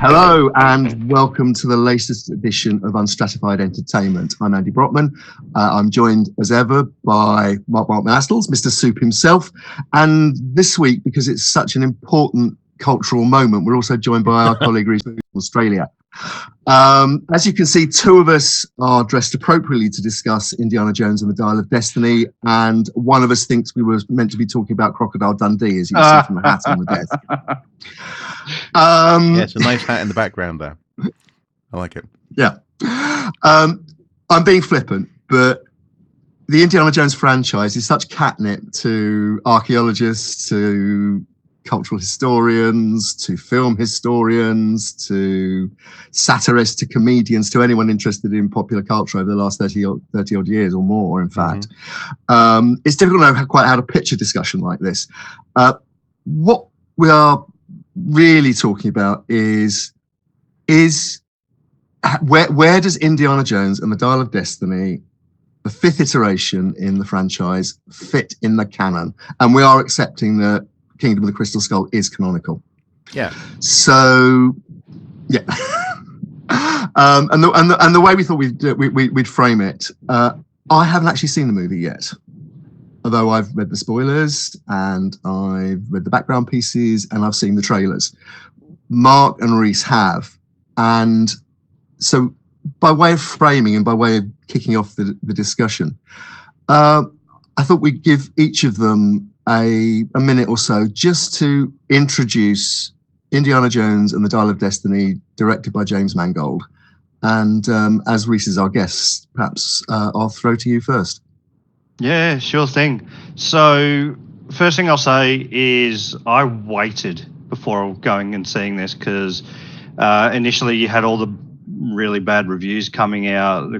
Hello and welcome to the latest edition of Unstratified Entertainment. I'm Andy Brockman. I'm joined as ever by Marc Milestones, Mr. Soup himself. And this week, because it's such an important cultural moment, we're also joined by our colleague Rhys Booth from Australia. As you can see, two of us are dressed appropriately to discuss Indiana Jones and the Dial of Destiny, and one of us thinks we were meant to be talking about Crocodile Dundee, as you can see from the hat on the desk. Yeah, it's a nice hat in the background there. I like it. Yeah. I'm being flippant, but the Indiana Jones franchise is such catnip to archaeologists, to cultural historians, to film historians, to satirists, to comedians, to anyone interested in popular culture over the last 30 odd years or more, in fact. It's difficult to know quite how to pitch a discussion like this. What we are really talking about is where does Indiana Jones and the Dial of Destiny, the fifth iteration in the franchise, fit in the canon? And we are accepting that Kingdom of the Crystal Skull is canonical. Yeah. So, yeah. And the way we thought we'd frame it, I haven't actually seen the movie yet. Although I've read the spoilers and I've read the background pieces and I've seen the trailers. Marc and Rhys have. And so by way of framing and by way of kicking off the discussion, I thought we'd give each of them a minute or so just to introduce Indiana Jones and the Dial of Destiny, directed by James Mangold. And as Rhys is our guest, perhaps I'll throw to you first. Yeah, sure thing. So first thing I'll say is I waited before going and seeing this because initially you had all the really bad reviews coming out,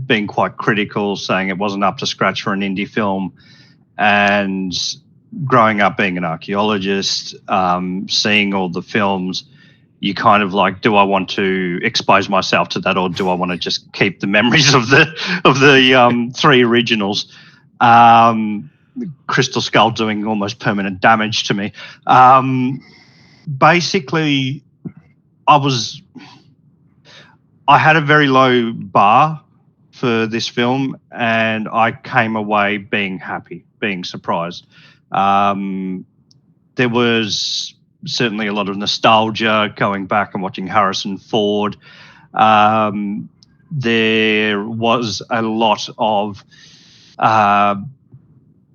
being quite critical, saying it wasn't up to scratch for an indie film. And growing up being an archaeologist, seeing all the films, you kind of like, do I want to expose myself to that, or do I want to just keep the memories of the three originals? Crystal Skull doing almost permanent damage to me. Basically, I had a very low bar for this film, and I came away being happy, being surprised. There was certainly a lot of nostalgia going back and watching Harrison Ford. There was a lot of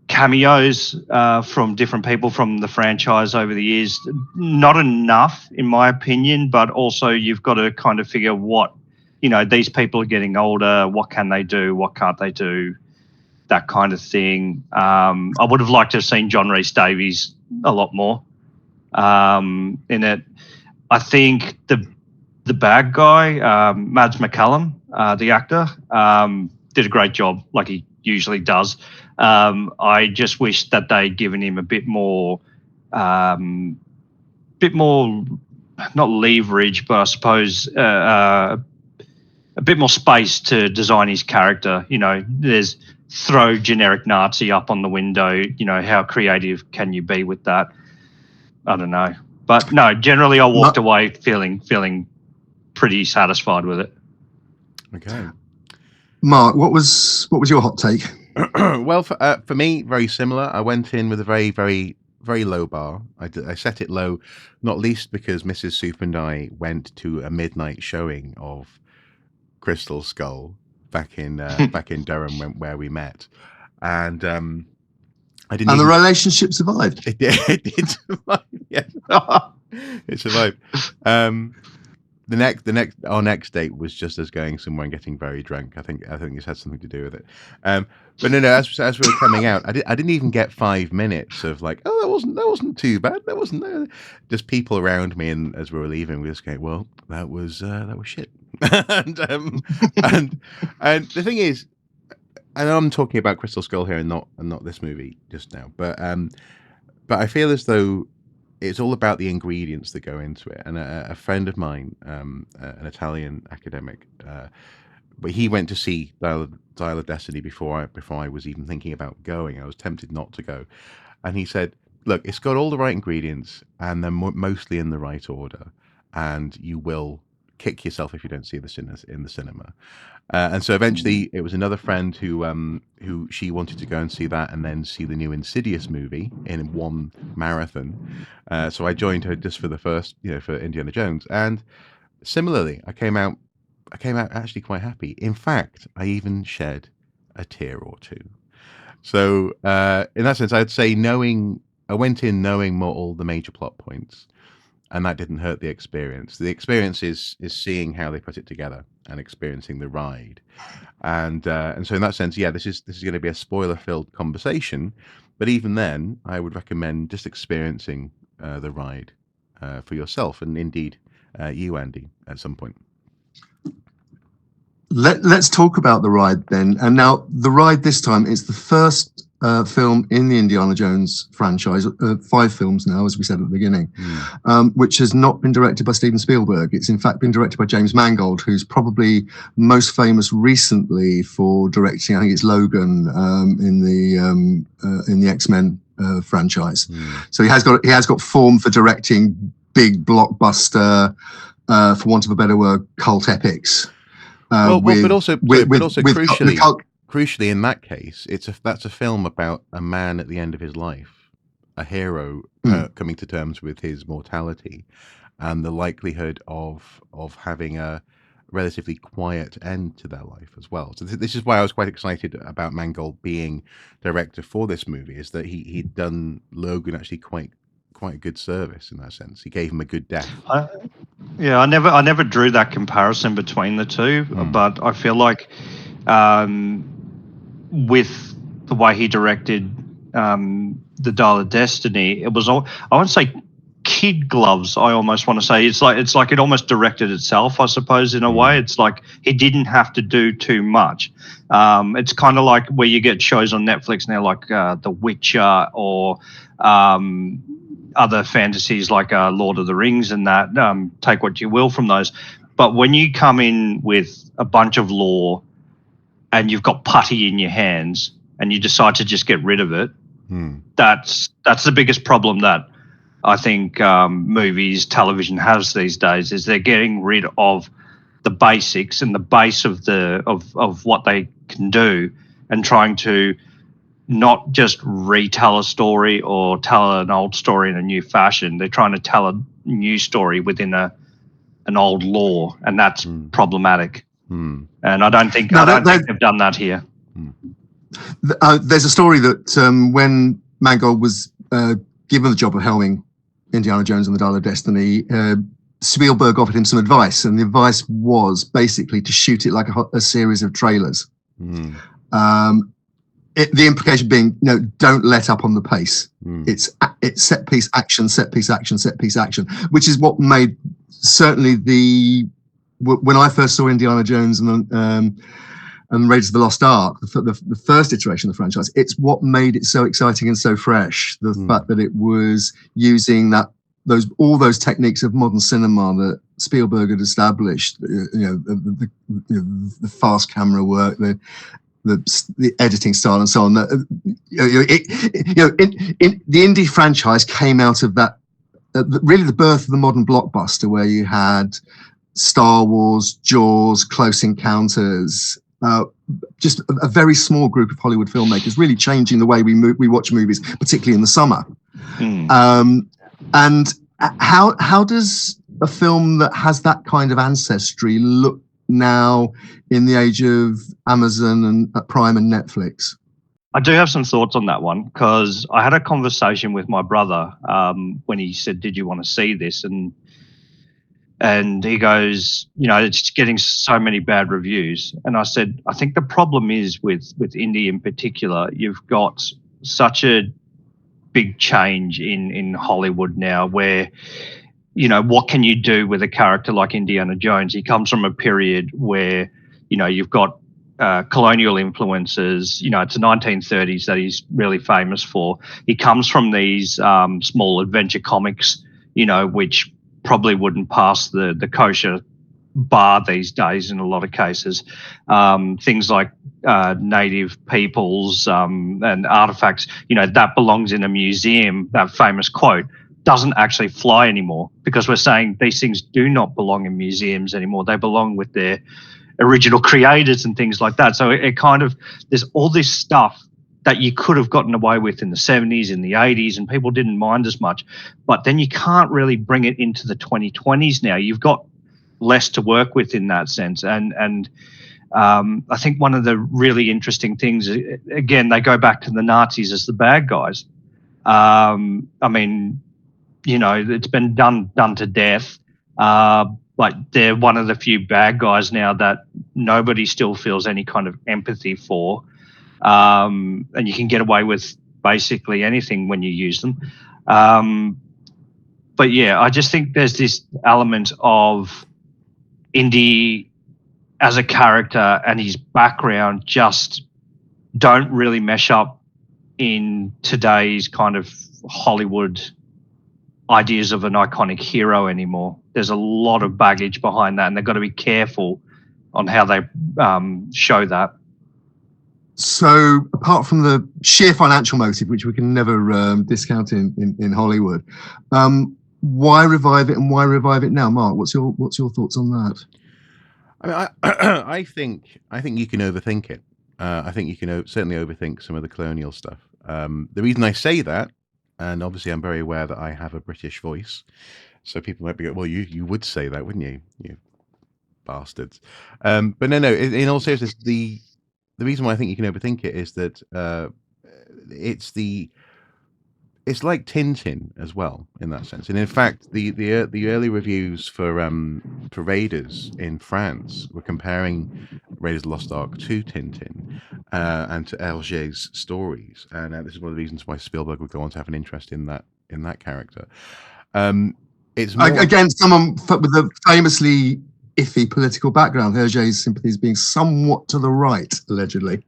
cameos from different people from the franchise over the years. Not enough, in my opinion, but also you've got to kind of figure what, these people are getting older. What can they do? What can't they do? That kind of thing. I would have liked to have seen John Rhys Davies a lot more in it. I think the bad guy, Mads Mikkelsen, the actor, did a great job, like he usually does. I just wish that they'd given him a bit more, not leverage, but I suppose a bit more space to design his character. There's throw generic Nazi up on the window. How creative can you be with that? I don't know, but no. Generally, I walked away feeling pretty satisfied with it. Okay. Marc, what was your hot take? Well, for me, very similar. I went in with a very, very, very low bar. I set it low, not least because Mrs. Soup and I went to a midnight showing of Crystal Skull back in Durham, where we met, and I didn't. And the relationship survived. It did survive. Yeah, it survived. Our next date was just us going somewhere and getting very drunk. I think it's had something to do with it. But no. As we were coming out, I didn't even get 5 minutes of like, oh, that wasn't too bad. That wasn't just people around me, and as we were leaving, we were just going, well, that was shit. and the thing is, and I'm talking about Crystal Skull here and not this movie just now, but I feel as though it's all about the ingredients that go into it. And a friend of mine, an Italian academic, but he went to see Dial of Destiny before I was even thinking about going. I was tempted not to go, and he said, "Look, it's got all the right ingredients, and they're mostly in the right order." and you will kick yourself if you don't see this in the cinema. And so eventually it was another friend who she wanted to go and see that and then see the new Insidious movie in one marathon. So I joined her just for the first, for Indiana Jones. And similarly, I came out actually quite happy. In fact, I even shed a tear or two. So in that sense, I'd say I went in knowing more all the major plot points, and that didn't hurt the experience. The experience is seeing how they put it together and experiencing the ride. And so in that sense, this is going to be a spoiler-filled conversation. But even then, I would recommend just experiencing the ride for yourself, and indeed you, Andy, at some point. Let's talk about the ride then. And now the ride this time is the first film in the Indiana Jones franchise, 5 films now, as we said at the beginning, which has not been directed by Steven Spielberg. It's in fact been directed by James Mangold, who's probably most famous recently for directing, I think it's Logan, in the X-Men franchise. So he has got form for directing big blockbuster, for want of a better word, cult epics. But also crucially, in that case, that's a film about a man at the end of his life, a hero coming to terms with his mortality, and the likelihood of having a relatively quiet end to their life as well. So this is why I was quite excited about Mangold being director for this movie, is that he'd done Logan actually quite a good service in that sense. He gave him a good death. I never drew that comparison between the two, but I feel like with the way he directed the Dial of Destiny, it was all, I won't say kid gloves. I almost want to say it's like it almost directed itself, I suppose, in a way. It's like he didn't have to do too much. It's kind of like where you get shows on Netflix now, like The Witcher or other fantasies like Lord of the Rings and that. Take what you will from those. But when you come in with a bunch of lore and you've got putty in your hands and you decide to just get rid of it, that's the biggest problem that I think movies, television has these days, is they're getting rid of the basics and the base of what they can do and trying to not just retell a story or tell an old story in a new fashion. They're trying to tell a new story within an old lore, and that's problematic. And I don't think they've done that here. There's a story that when Mangold was given the job of helming Indiana Jones and the Dial of Destiny, Spielberg offered him some advice, and the advice was basically to shoot it like a series of trailers. The implication being, don't let up on the pace. It's set piece action, set piece action, set piece action, which is what made certainly when I first saw Indiana Jones and Raiders of the Lost Ark, the first iteration of the franchise, it's what made it so exciting and so fresh. The fact that it was using all those techniques of modern cinema that Spielberg had established, the fast camera work, the editing style and so on. The Indy franchise came out of that, really the birth of the modern blockbuster, where you had Star Wars, Jaws, Close Encounters, just a very small group of Hollywood filmmakers really changing the way we watch movies, particularly in the summer. And how does a film that has that kind of ancestry look now in the age of Amazon and Prime and Netflix? I do have some thoughts on that one, because I had a conversation with my brother when he said, "Did you want to see this?" And he goes, it's getting so many bad reviews. And I said, I think the problem is with Indy in particular, you've got such a big change in Hollywood now, where what can you do with a character like Indiana Jones? He comes from a period where, you've got colonial influences. It's the 1930s that he's really famous for. He comes from these small adventure comics, which probably wouldn't pass the kosher bar these days in a lot of cases. Things like native peoples and artifacts, that belongs in a museum, that famous quote. doesn't actually fly anymore, because we're saying these things do not belong in museums anymore. They belong with their original creators and things like that. So it kind of, there's all this stuff that you could have gotten away with in the 70s, in the 80s, and people didn't mind as much. But then you can't really bring it into the 2020s now. You've got less to work with in that sense. And I think one of the really interesting things, again, they go back to the Nazis as the bad guys. I mean, you know, it's been done to death. But they're one of the few bad guys now that nobody still feels any kind of empathy for. And you can get away with basically anything when you use them. But yeah, I just think there's this element of Indy as a character and his background just don't really mesh up in today's kind of Hollywood ideas of an iconic hero anymore. There's a lot of baggage behind that, and they've got to be careful on how they show that. So apart from the sheer financial motive, which we can never discount in Hollywood, why revive it, and why revive it now? Marc, what's your thoughts on that? I mean, I think you can overthink it. I think you can certainly overthink some of the colonial stuff. The reason I say that, and obviously I'm very aware that I have a British voice, so people might be, well, you would say that, wouldn't you? You bastards. But no. In all seriousness, the reason why I think you can overthink it is that it's like Tintin as well in that sense. And in fact, the early reviews for Raiders in France were comparing Raiders of the Lost Ark to Tintin and to Hergé's stories. And this is one of the reasons why Spielberg would go on to have an interest in that character. It's more... Again, someone with a famously iffy political background. Hergé's sympathies being somewhat to the right, allegedly.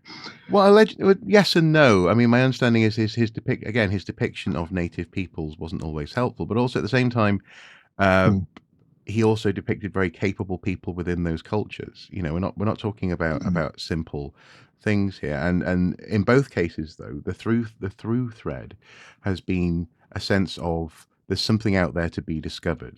Well, yes and no. I mean, my understanding is his depiction of native peoples wasn't always helpful, but also at the same time, he also depicted very capable people within those cultures. You know, we're not talking about simple things here. And in both cases, though, the through thread has been a sense of there's something out there to be discovered.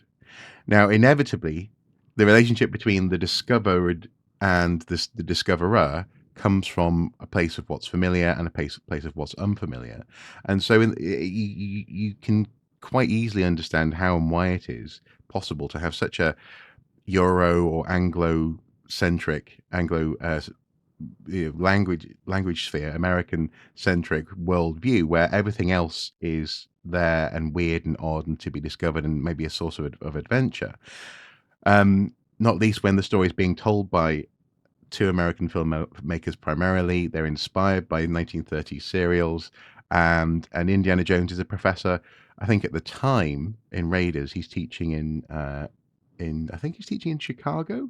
Now, inevitably, the relationship between the discovered and the discoverer comes from a place of what's familiar and a place of what's unfamiliar. And so you can quite easily understand how and why it is possible to have such a Euro or Anglo-centric, language sphere, American-centric worldview where everything else is there and weird and odd and to be discovered and maybe a source of adventure. Not least when the story is being told by two American filmmakers primarily. They're inspired by 1930s serials, and Indiana Jones is a professor. I think at the time in Raiders, he's teaching in I think he's teaching in Chicago,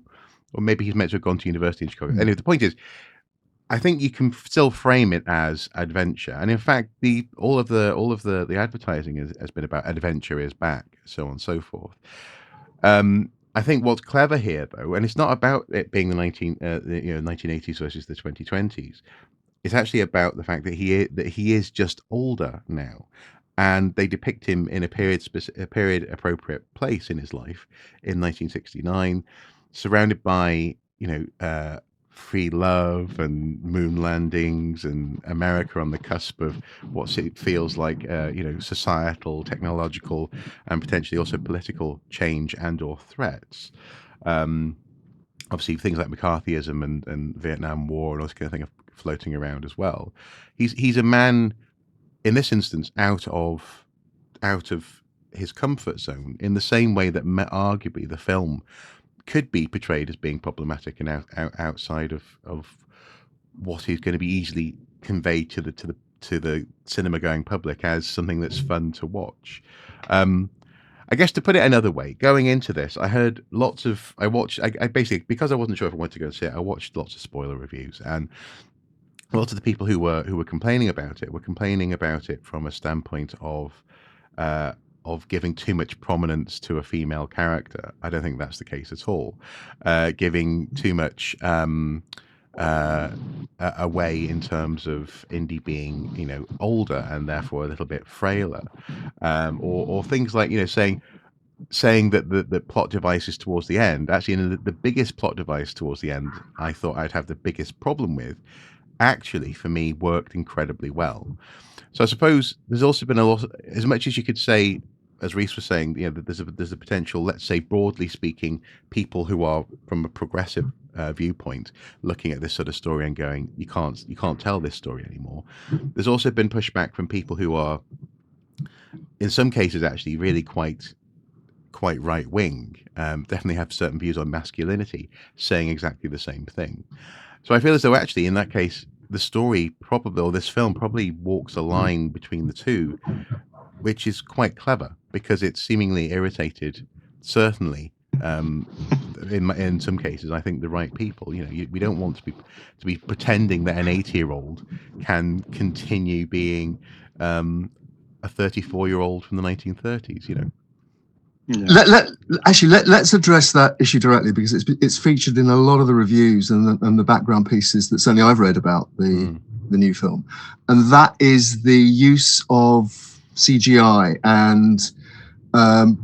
or maybe he's meant to have gone to university in Chicago. Anyway, the point is, I think you can still frame it as adventure, and in fact, all of the advertising has been about adventure is back, so on and so forth. I think what's clever here, though, and it's not about it being the 1980s versus the 2020s. It's actually about the fact that he is just older now, and they depict him in a period appropriate place in his life in 1969, surrounded by free love and moon landings and America on the cusp of what it feels like, societal, technological, and potentially also political change and or threats. Obviously, things like McCarthyism and Vietnam War and all this kind of thing are floating around as well. He's a man, in this instance, out of his comfort zone, in the same way that arguably the film could be portrayed as being problematic and outside of what is going to be easily conveyed to the cinema going public as something that's fun to watch. I guess to put it another way, going into this, I basically, because I wasn't sure if I wanted to go and see it, I watched lots of spoiler reviews, and lots of the people who were complaining about it were complaining about it from a standpoint of giving too much prominence to a female character. I don't think that's the case at all. Giving too much away in terms of Indy being, older and therefore a little bit frailer, or things like, saying that the plot devices towards the end, actually, the biggest plot device towards the end, I thought I'd have the biggest problem with, actually for me worked incredibly well. So I suppose there's also been a lot, as much as you could say, as Rhys was saying, that there's a potential, let's say broadly speaking, people who are from a progressive viewpoint looking at this sort of story and going, you can't tell this story anymore. There's also been pushback from people who are, in some cases, actually really quite right wing, definitely have certain views on masculinity, saying exactly the same thing. So I feel as though actually in that case, the story probably, or this film probably walks a line between the two, which is quite clever because it's seemingly irritated, certainly, in some cases, I think the right people. We don't want to be pretending that an 80-year-old can continue being a 34-year-old from the 1930s. Yeah. Let's address that issue directly, because it's featured in a lot of the reviews and the background pieces that certainly I've read about the new film, and that is the use of CGI and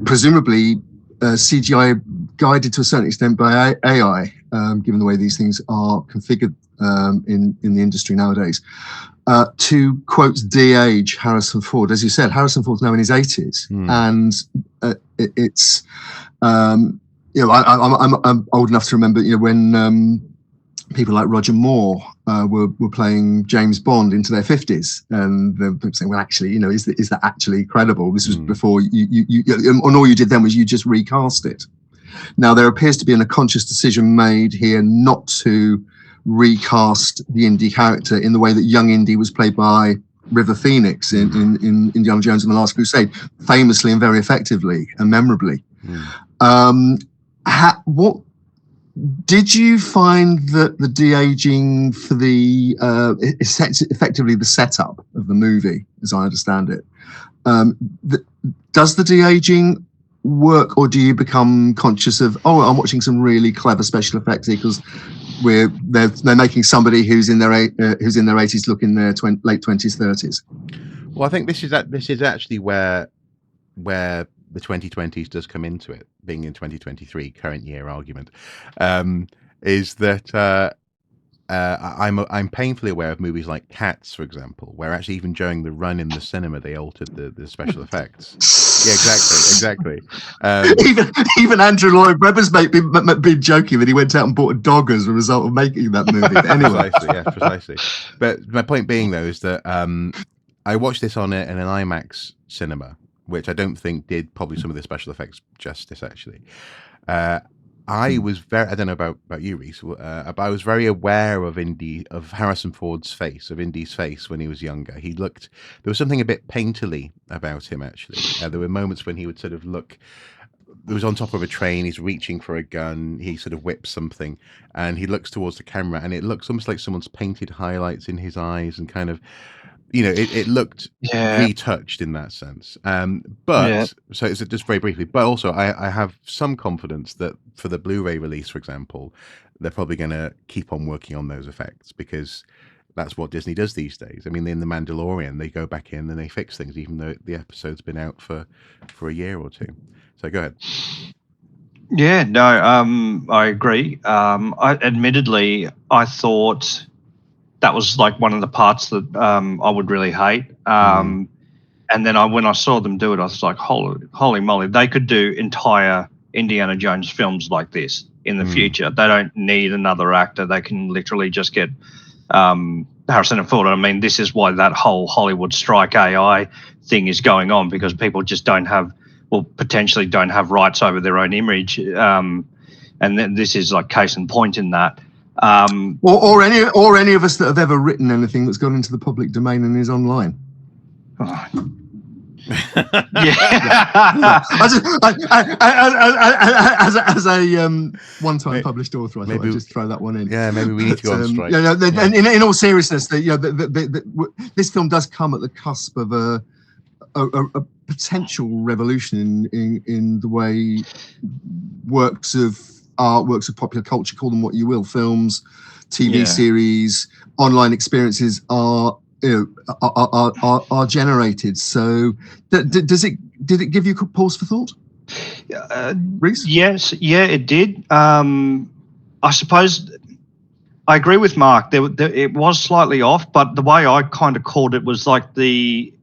presumably CGI guided to a certain extent by AI, given the way these things are configured in the industry nowadays, to, quote, de-age Harrison Ford. As you said, Harrison Ford's now in his 80s, and it's I'm old enough to remember when people like Roger Moore were playing James Bond into their 50s, and they're saying, well, actually, is that actually credible? This was before you and all you did then was you just recast it. Now there appears to be a conscious decision made here not to recast the Indy character in the way that young Indy was played by River Phoenix in Indiana Jones and the Last Crusade, famously and very effectively and memorably. What did you find that the de-aging for the effectively the setup of the movie, as I understand it, does the de-aging work, or do you become conscious of, I'm watching some really clever special effects because they're making somebody who's in their 80s look in their late 20s, 30s? Well, I think this is actually where the 2020s does come into it, being in 2023, current year argument, is that I'm painfully aware of movies like Cats, for example, where actually even during the run in the cinema they altered the special effects. Yeah, exactly. Even Andrew Lloyd Webber's been joking that he went out and bought a dog as a result of making that movie. But anyway, precisely. But my point being, though, is that I watched this in an IMAX cinema, which I don't think did probably some of the special effects justice, actually. I was I don't know about you, Rhys, but I was very aware of Harrison Ford's face, of Indy's face when he was younger. There was something a bit painterly about him, actually. There were moments when he would sort of look, he was on top of a train, he's reaching for a gun, he sort of whips something, and he looks towards the camera, and it looks almost like someone's painted highlights in his eyes, and kind of, it looked retouched in that sense. So it's just very briefly, but also I have some confidence that for the Blu-ray release, for example, they're probably going to keep on working on those effects, because that's what Disney does these days. I mean, in The Mandalorian, they go back in and they fix things, even though the episode's been out for a year or two. So go ahead. Yeah, no, I agree. Admittedly, I thought that was like one of the parts that I would really hate. And then when I saw them do it, I was like, holy moly, they could do entire Indiana Jones films like this in the future. They don't need another actor. They can literally just get Harrison Ford. I mean, this is why that whole Hollywood strike AI thing is going on, because people just potentially don't have rights over their own image. And then this is like case in point in that. Or any of us that have ever written anything that's gone into the public domain and is online. As a one-time published author, I thought I'd just throw that one in. Yeah, maybe we need to go on strike. In all seriousness, this film does come at the cusp of a potential revolution in the way works of art, works of popular culture, call them what you will, films, TV series, online experiences are generated. So did it give you pause for thought? Rhys? Yes, it did. I suppose I agree with Marc. It was slightly off, but the way I kind of called it was like the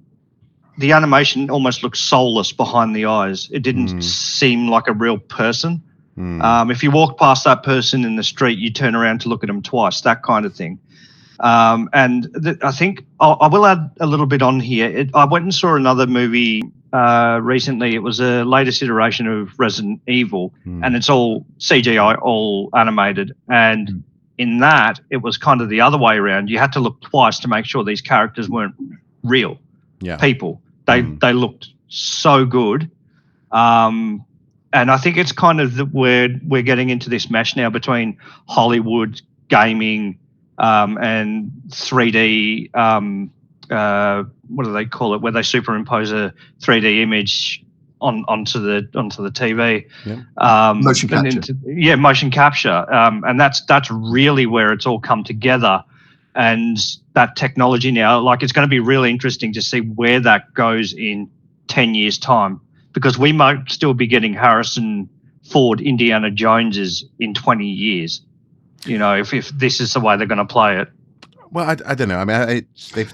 animation almost looked soulless behind the eyes. It didn't seem like a real person. If you walk past that person in the street, you turn around to look at them twice, that kind of thing. I think I will add a little bit on here. I went and saw another movie recently. It was a latest iteration of Resident Evil, and it's all CGI, all animated. And in that, it was kind of the other way around. You had to look twice to make sure these characters weren't real people. They looked so good. And I think it's kind of we're getting into this mesh now between Hollywood, gaming, and 3D. What do they call it? Where they superimpose a 3D image onto the TV. Motion capture. Motion capture. And that's really where it's all come together. And that technology now, like, it's going to be really interesting to see where that goes in 10 years' time, because we might still be getting Harrison Ford Indiana Joneses in 20 years, if this is the way they're going to play it. Well, I don't know. I mean,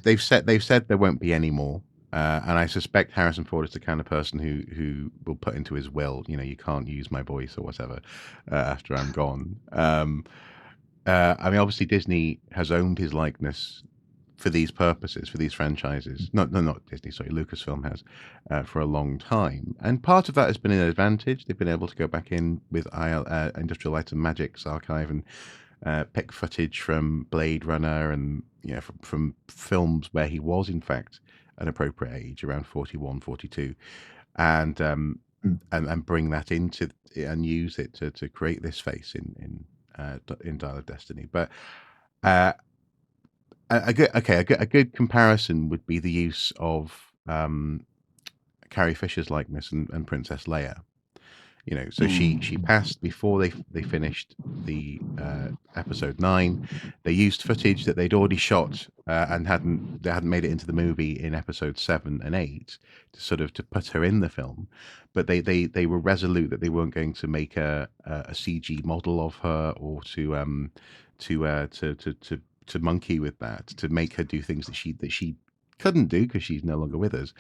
they've said there won't be any more, and I suspect Harrison Ford is the kind of person who will put into his will, you can't use my voice or whatever after I'm gone. I mean, obviously Disney has owned his likeness for these purposes, for these franchises. Not Disney, sorry, Lucasfilm has for a long time. And part of that has been an advantage. They've been able to go back in with Industrial Light and Magic's archive and pick footage from Blade Runner and from films where he was in fact an appropriate age, around 41, 42, and bring that into and use it to create this face in Dial of Destiny. But a good comparison would be the use of Carrie Fisher's likeness and Princess Leia. So she passed before they finished the episode 9. They used footage that they'd already shot and hadn't made it into the movie in episode 7 and 8 to put her in the film. But they were resolute that they weren't going to make a CG model of her or to monkey with that, to make her do things that she couldn't do because she's no longer with us,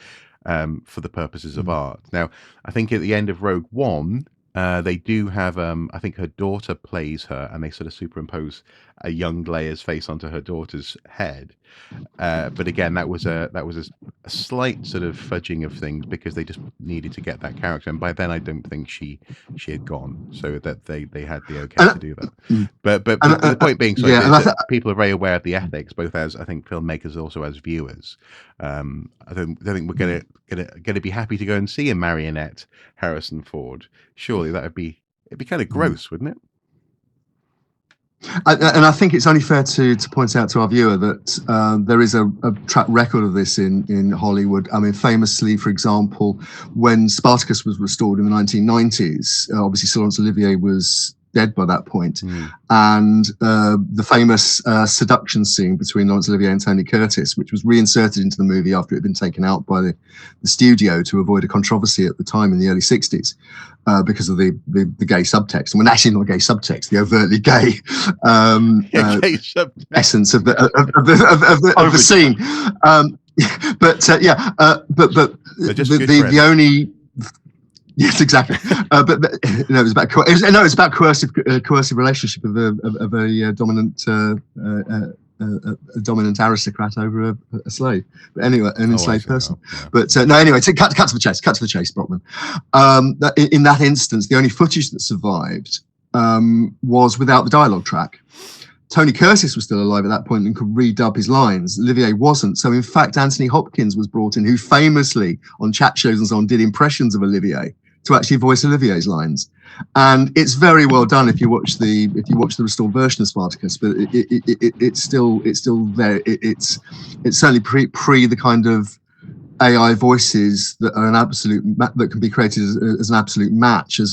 for the purposes of art. Now, I think at the end of Rogue One, they do have, I think her daughter plays her, and they sort of superimpose a young Leia's face onto her daughter's head. But again, that was a slight sort of fudging of things because they just needed to get that character, and by then I don't think she had gone, so that they had the okay to do that. But the point being, that people are very aware of the ethics, both as I think filmmakers, also as viewers. I don't think we're gonna be happy to go and see a marionette Harrison Ford. Surely it'd be kind of gross, wouldn't it? And I think it's only fair to point out to our viewer that there is a track record of this in Hollywood. I mean, famously, for example, when Spartacus was restored in the 1990s, obviously Laurence Olivier was dead by that point. And the famous seduction scene between Laurence Olivier and Tony Curtis, which was reinserted into the movie after it had been taken out by the studio to avoid a controversy at the time in the early 60s because of the gay subtext. And when actually not gay subtext, the overtly gay essence of the scene. But the only... Yes, exactly. But it was about coercive relationship of a dominant dominant aristocrat over a slave. But anyway, an enslaved person. Yeah. But no, anyway, cut to the chase, Brockman. In that instance, the only footage that survived was without the dialogue track. Tony Curtis was still alive at that point and could redub his lines. Olivier wasn't. So in fact, Anthony Hopkins was brought in, who famously on chat shows and so on did impressions of Olivier to actually voice Olivier's lines. And it's very well done if you watch the restored version of Spartacus. But it's still there. It's certainly pre the kind of AI voices that are that can be created as an absolute match at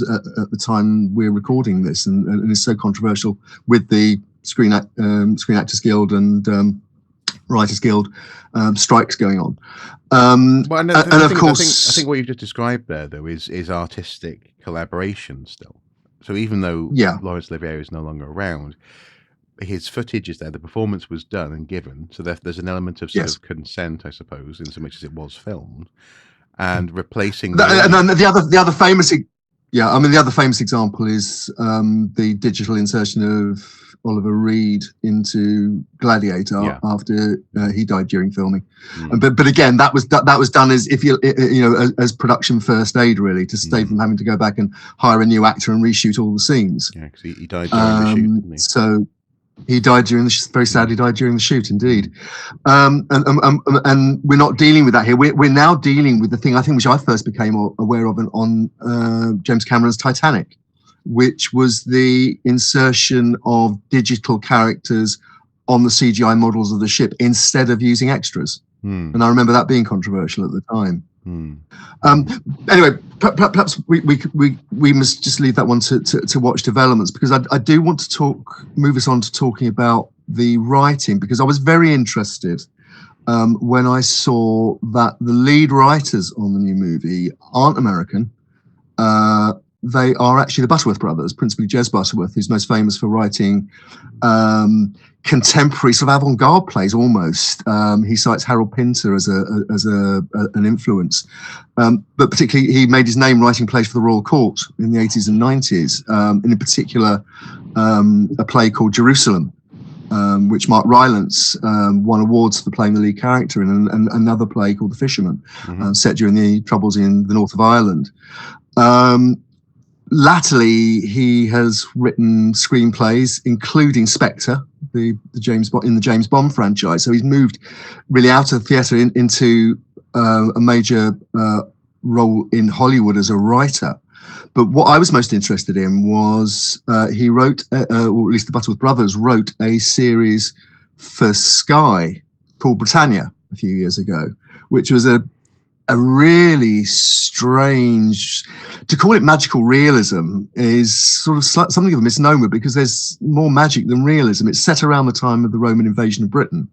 the time we're recording this, and is so controversial with the Screen Actors Guild and Writers Guild strikes going on. Well, and of course, I think what you've just described there, though, is artistic collaboration still. So even though Laurence Olivier is no longer around, his footage is there. The performance was done and given, so there's an element of sort of consent, I suppose, in so much as it was filmed, and replacing. And then the other famous, the other famous example is the digital insertion of Oliver Reed into Gladiator after he died during filming. But again, that was done as as production first aid, really, to save them having to go back and hire a new actor and reshoot all the scenes. Yeah, because he died during the shoot, didn't he? So he died very sadly died during the shoot, indeed. And we're not dealing with that here. We're now dealing with the thing I think which I first became aware of on James Cameron's Titanic, which was the insertion of digital characters on the CGI models of the ship instead of using extras. And I remember that being controversial at the time. Anyway, perhaps we must just leave that one to watch developments, because I do want to move us on to talking about the writing, because I was very interested when I saw that the lead writers on the new movie aren't American. They are actually the Butterworth brothers, principally Jez Butterworth, who's most famous for writing contemporary sort of avant-garde plays almost. He cites Harold Pinter as an influence, but particularly he made his name writing plays for the Royal Court in the 80s and 90s, and in particular a play called Jerusalem, which Marc Rylance won awards for playing the lead character in, and another play called The Fisherman, set during the Troubles in the north of Ireland. Latterly, he has written screenplays, including Spectre, the James Bond franchise. So he's moved really out of theatre into a major role in Hollywood as a writer. But what I was most interested in was he wrote, or at least the Butterworth brothers wrote, a series for Sky called Britannia a few years ago, which was a really strange, to call it magical realism is sort of something of a misnomer, because there's more magic than realism. It's set around the time of the Roman invasion of Britain.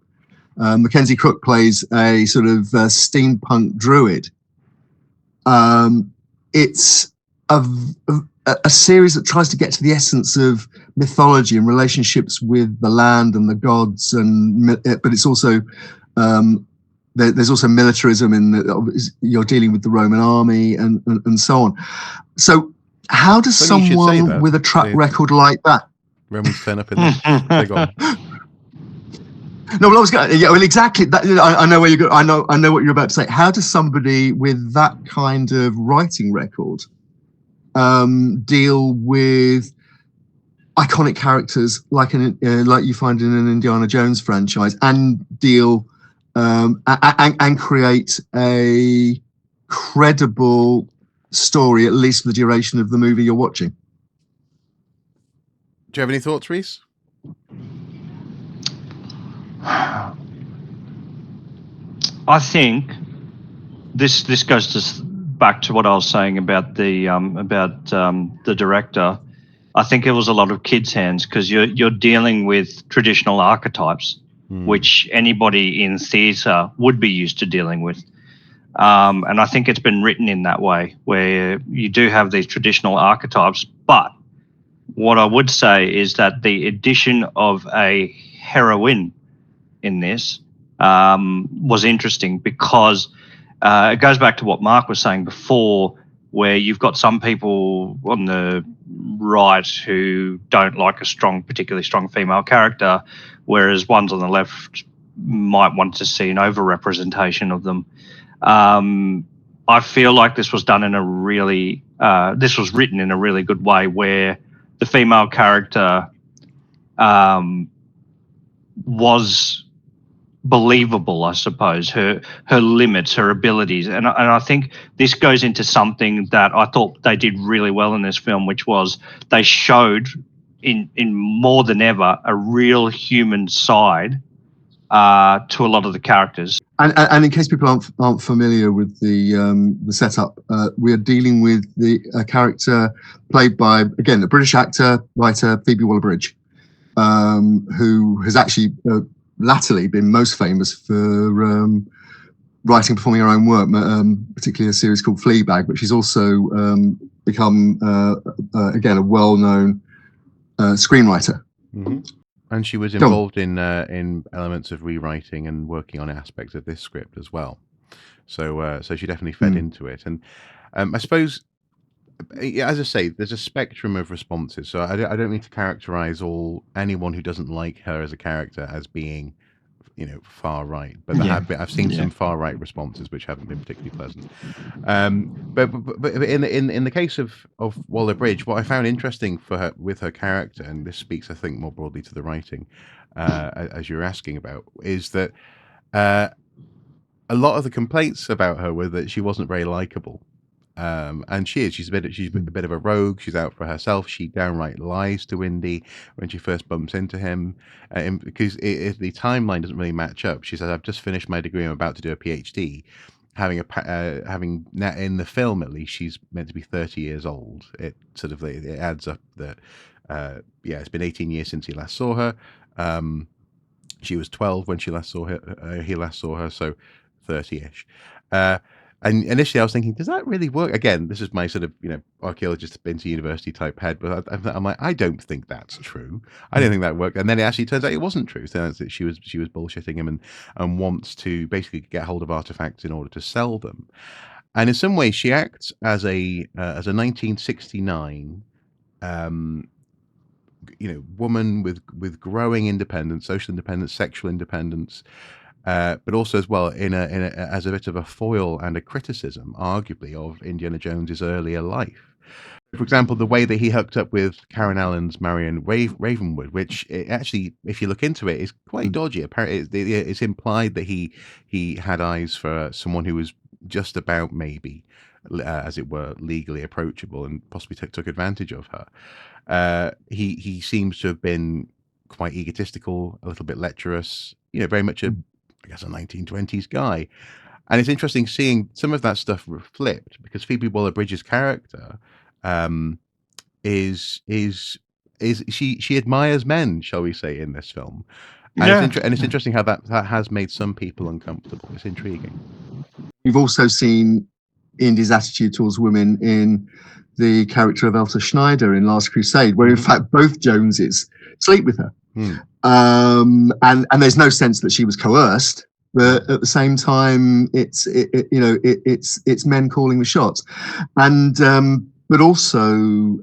Mackenzie Crook plays a sort of steampunk druid. It's a series that tries to get to the essence of mythology and relationships with the land and the gods, but it's also there's also militarism in that you're dealing with the Roman army and so on. So how does someone with a track record like that? Romans turn up in there. Go on. No, well, I was going. Yeah, well, exactly. That, I know where you go. I know what you're about to say. How does somebody with that kind of writing record deal with iconic characters like you find in an Indiana Jones franchise, and deal and create a credible story, at least for the duration of the movie you're watching? Do you have any thoughts, Rhys? I think this goes back to what I was saying about the director. I think it was a lot of kids' hands, because you're dealing with traditional archetypes, which anybody in theatre would be used to dealing with. And I think it's been written in that way, where you do have these traditional archetypes. But what I would say is that the addition of a heroine in this was interesting, because it goes back to what Marc was saying before, where you've got some people on the right who don't like a particularly strong female character, whereas ones on the left might want to see an over-representation of them. I feel like this was done in this was written in a really good way, where the female character was believable, I suppose, her limits, her abilities. And I think this goes into something that I thought they did really well in this film, which was they showed in more than ever a real human side to a lot of the characters. And in case people aren't familiar with the setup, we are dealing with a character played by, again, a British actor, writer, Phoebe Waller-Bridge. who has actually latterly been most famous for writing and performing her own work, particularly a series called Fleabag, but she's also become, again, a well-known screenwriter. Mm-hmm. And she was involved in elements of rewriting and working on aspects of this script as well. So she definitely fed into it. And I suppose, as I say, there's a spectrum of responses. So I don't need to characterize anyone who doesn't like her as a character as being, far right. But I've seen some far right responses which haven't been particularly pleasant. But in the case of Waller-Bridge, what I found interesting with her character, and this speaks, I think, more broadly to the writing, as you're asking about, is that a lot of the complaints about her were that she wasn't very likable. And she's a bit of a rogue. She's out for herself. She downright lies to Indy when she first bumps into him, because the timeline doesn't really match up. She says, "I've just finished my degree. I'm about to do a PhD." Having in the film, at least, she's meant to be 30 years old. It adds up that it's been 18 years since he last saw her. She was 12 when he last saw her, so 30-ish. And initially I was thinking, does that really work? Again, this is my sort of, archaeologist been to university type head, but I'm like, I don't think that's true. I don't think that worked. And then it actually turns out it wasn't true. So that she was bullshitting him and wants to basically get hold of artifacts in order to sell them. And in some ways she acts as a 1969 woman with growing independence, social independence, sexual independence, but also as well as a bit of a foil and a criticism, arguably, of Indiana Jones's earlier life. For example, the way that he hooked up with Karen Allen's Marion Ravenwood, which actually, if you look into it, is quite dodgy. Apparently, it's implied that he had eyes for someone who was just about maybe, as it were, legally approachable, and possibly took advantage of her. He seems to have been quite egotistical, a little bit lecherous, very much a 1920s guy. And it's interesting seeing some of that stuff flipped, because Phoebe Waller-Bridge's character is she admires men, shall we say, in this film. And it's interesting how that has made some people uncomfortable. It's intriguing. We've also seen Indy's attitude towards women in the character of Elsa Schneider in Last Crusade, where in fact both Joneses sleep with her. And there's no sense that she was coerced, but at the same time, it's men calling the shots. And but also,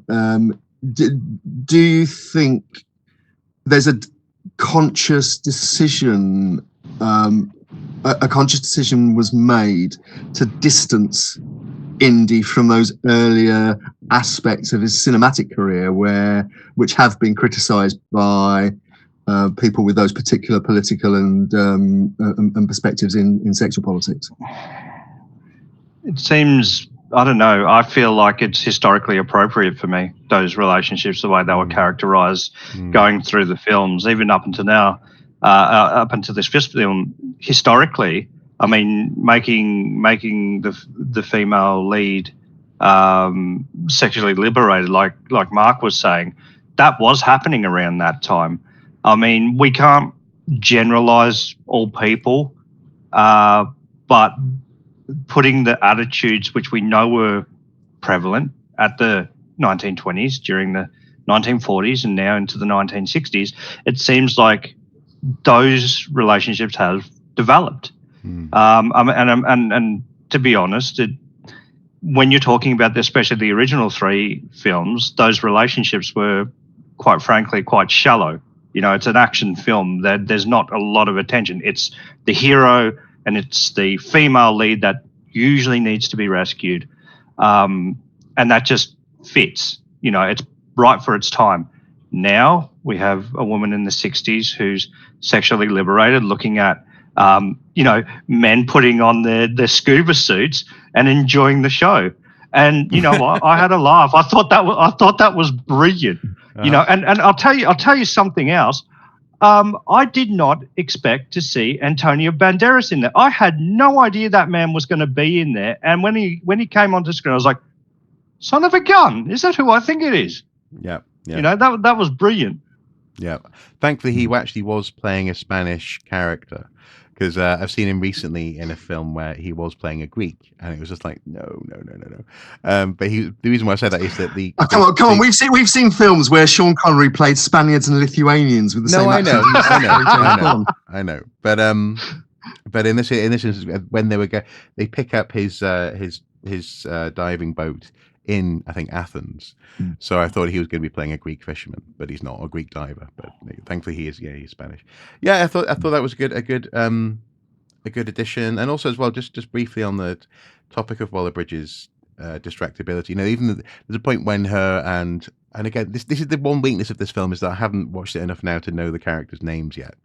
do you think there's a conscious decision? A conscious decision was made to distance Indy from those earlier aspects of his cinematic career, which have been criticised by people with those particular political and perspectives in sexual politics. It seems, I don't know, I feel like it's historically appropriate for me, those relationships, the way they were characterised going through the films, even up until now, up until this film. Historically, I mean, making the female lead sexually liberated, like Marc was saying, that was happening around that time. I mean, we can't generalize all people, but putting the attitudes which we know were prevalent at the 1920s, during the 1940s, and now into the 1960s, it seems like those relationships have developed. And to be honest, when you're talking about, especially the original three films, those relationships were, quite frankly, quite shallow. It's an action film. There's not a lot of attention. It's the hero and it's the female lead that usually needs to be rescued. And that just fits. It's right for its time. Now we have a woman in the 60s who's sexually liberated, looking at men putting on their scuba suits and enjoying the show. And what? I had a laugh. I thought that was brilliant. And I'll tell you something else. I did not expect to see Antonio Banderas in there. I had no idea that man was going to be in there. And when he came onto screen, I was like, son of a gun, is that who I think it is? Yeah. That was brilliant. Yeah. Thankfully, he actually was playing a Spanish character, because I've seen him recently in a film where he was playing a Greek, and it was just like, no, no, no, no, no. But the reason why I say that is that Oh, come on. We've seen films where Sean Connery played Spaniards and Lithuanians with the same accent. I know. But in this instance, when they pick up his diving boat in, I think, Athens. So I thought he was going to be playing a Greek fisherman, but he's not, a Greek diver. But thankfully he is. Yeah, he's Spanish. Yeah, I thought that was a good addition. And also as well, just briefly on the topic of Waller-Bridge's distractibility. Even there's a point when her and again, this is the one weakness of this film, is that I haven't watched it enough now to know the characters' names yet.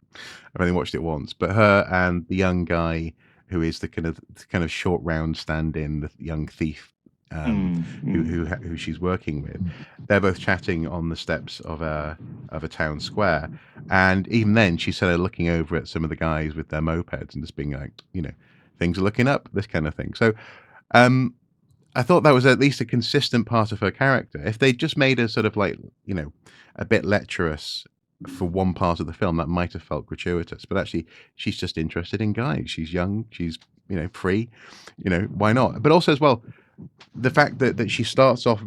I've only watched it once. But her and the young guy who is the kind of short round stand-in, the young thief, who she's working with, they're both chatting on the steps of a town square, and even then she's sort of looking over at some of the guys with their mopeds and just being like, things are looking up, this kind of thing. So I thought that was at least a consistent part of her character. If they just made her sort of like, a bit lecherous for one part of the film, that might have felt gratuitous. But actually, she's just interested in guys. She's young. She's free. Why not? But also as well, the fact that she starts off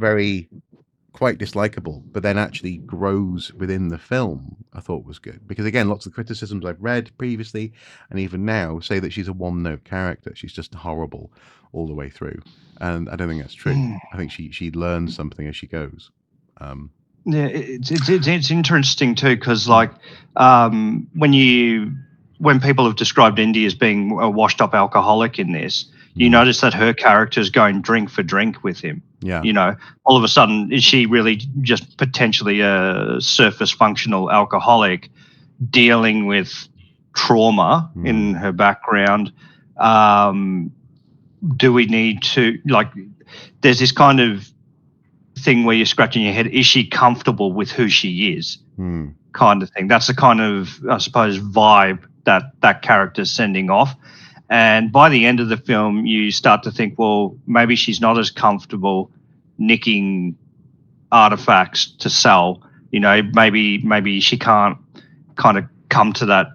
quite dislikable, but then actually grows within the film, I thought was good. Because again, lots of criticisms I've read previously and even now say that she's a one-note character. She's just horrible all the way through, and I don't think that's true. I think she learns something as she goes. Yeah, it's interesting too, because like when people have described Indy as being a washed-up alcoholic in this, you notice that her character is going drink for drink with him. Yeah. All of a sudden, is she really just potentially a surface functional alcoholic dealing with trauma in her background? Do we need to, there's this kind of thing where you're scratching your head, is she comfortable with who she is? Kind of thing. That's the kind of, I suppose, vibe that character's sending off. And by the end of the film, you start to think, well, maybe she's not as comfortable nicking artifacts to sell. Maybe she can't kind of come to that.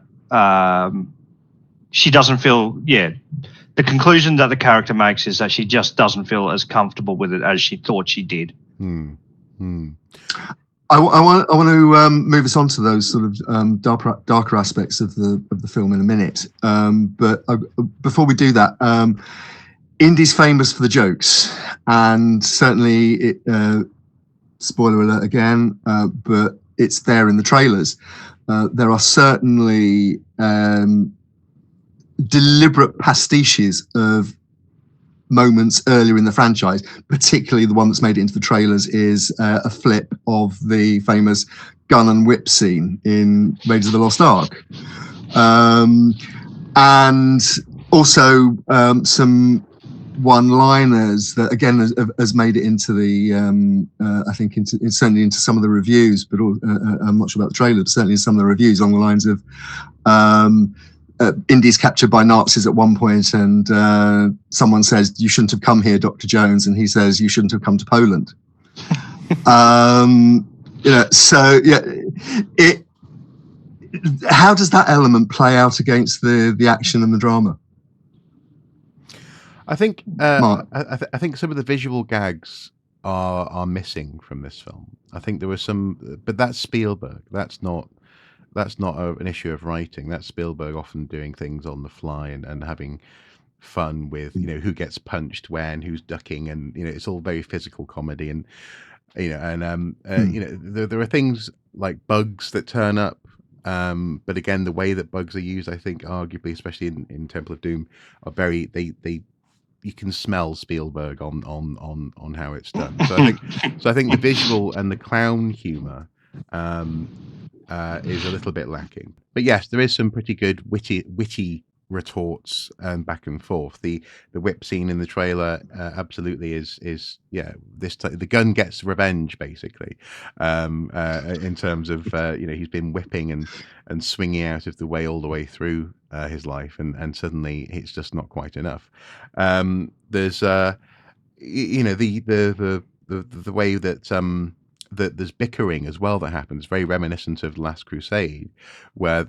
She doesn't feel, the conclusion that the character makes is that she just doesn't feel as comfortable with it as she thought she did. I want to move us on to those sort of darker aspects of the film in a minute. But before we do that, Indy's famous for the jokes, and certainly, spoiler alert again, but it's there in the trailers. There are certainly deliberate pastiches of moments earlier in the franchise, particularly the one that's made it into the trailers is a flip of the famous gun and whip scene in Raiders of the Lost Ark. And also some one-liners that again has made it into the I think certainly into some of the reviews, but I'm not sure about the trailer, but certainly in some of the reviews along the lines of Indy's captured by Nazis at one point, and someone says, "You shouldn't have come here, Dr. Jones," and he says, "You shouldn't have come to Poland." So yeah, how does that element play out against the action and the drama? I think Marc? I think some of the visual gags are missing from this film. I think there was some, but that's Spielberg. That's not an issue of writing. That's Spielberg often doing things on the fly and having fun with who gets punched when, who's ducking, and it's all very physical comedy. And there are things like bugs that turn up. But again, the way that bugs are used, I think, arguably, especially in Temple of Doom, are very you can smell Spielberg on how it's done. So I think the visual and the clown humor is a little bit lacking. But yes, there is some pretty good witty retorts and back and forth. The whip scene in the trailer absolutely is the gun gets revenge basically, in terms of he's been whipping and swinging out of the way all the way through his life, and suddenly it's just not quite enough. There's the way that that there's bickering as well that happens, very reminiscent of The Last Crusade, where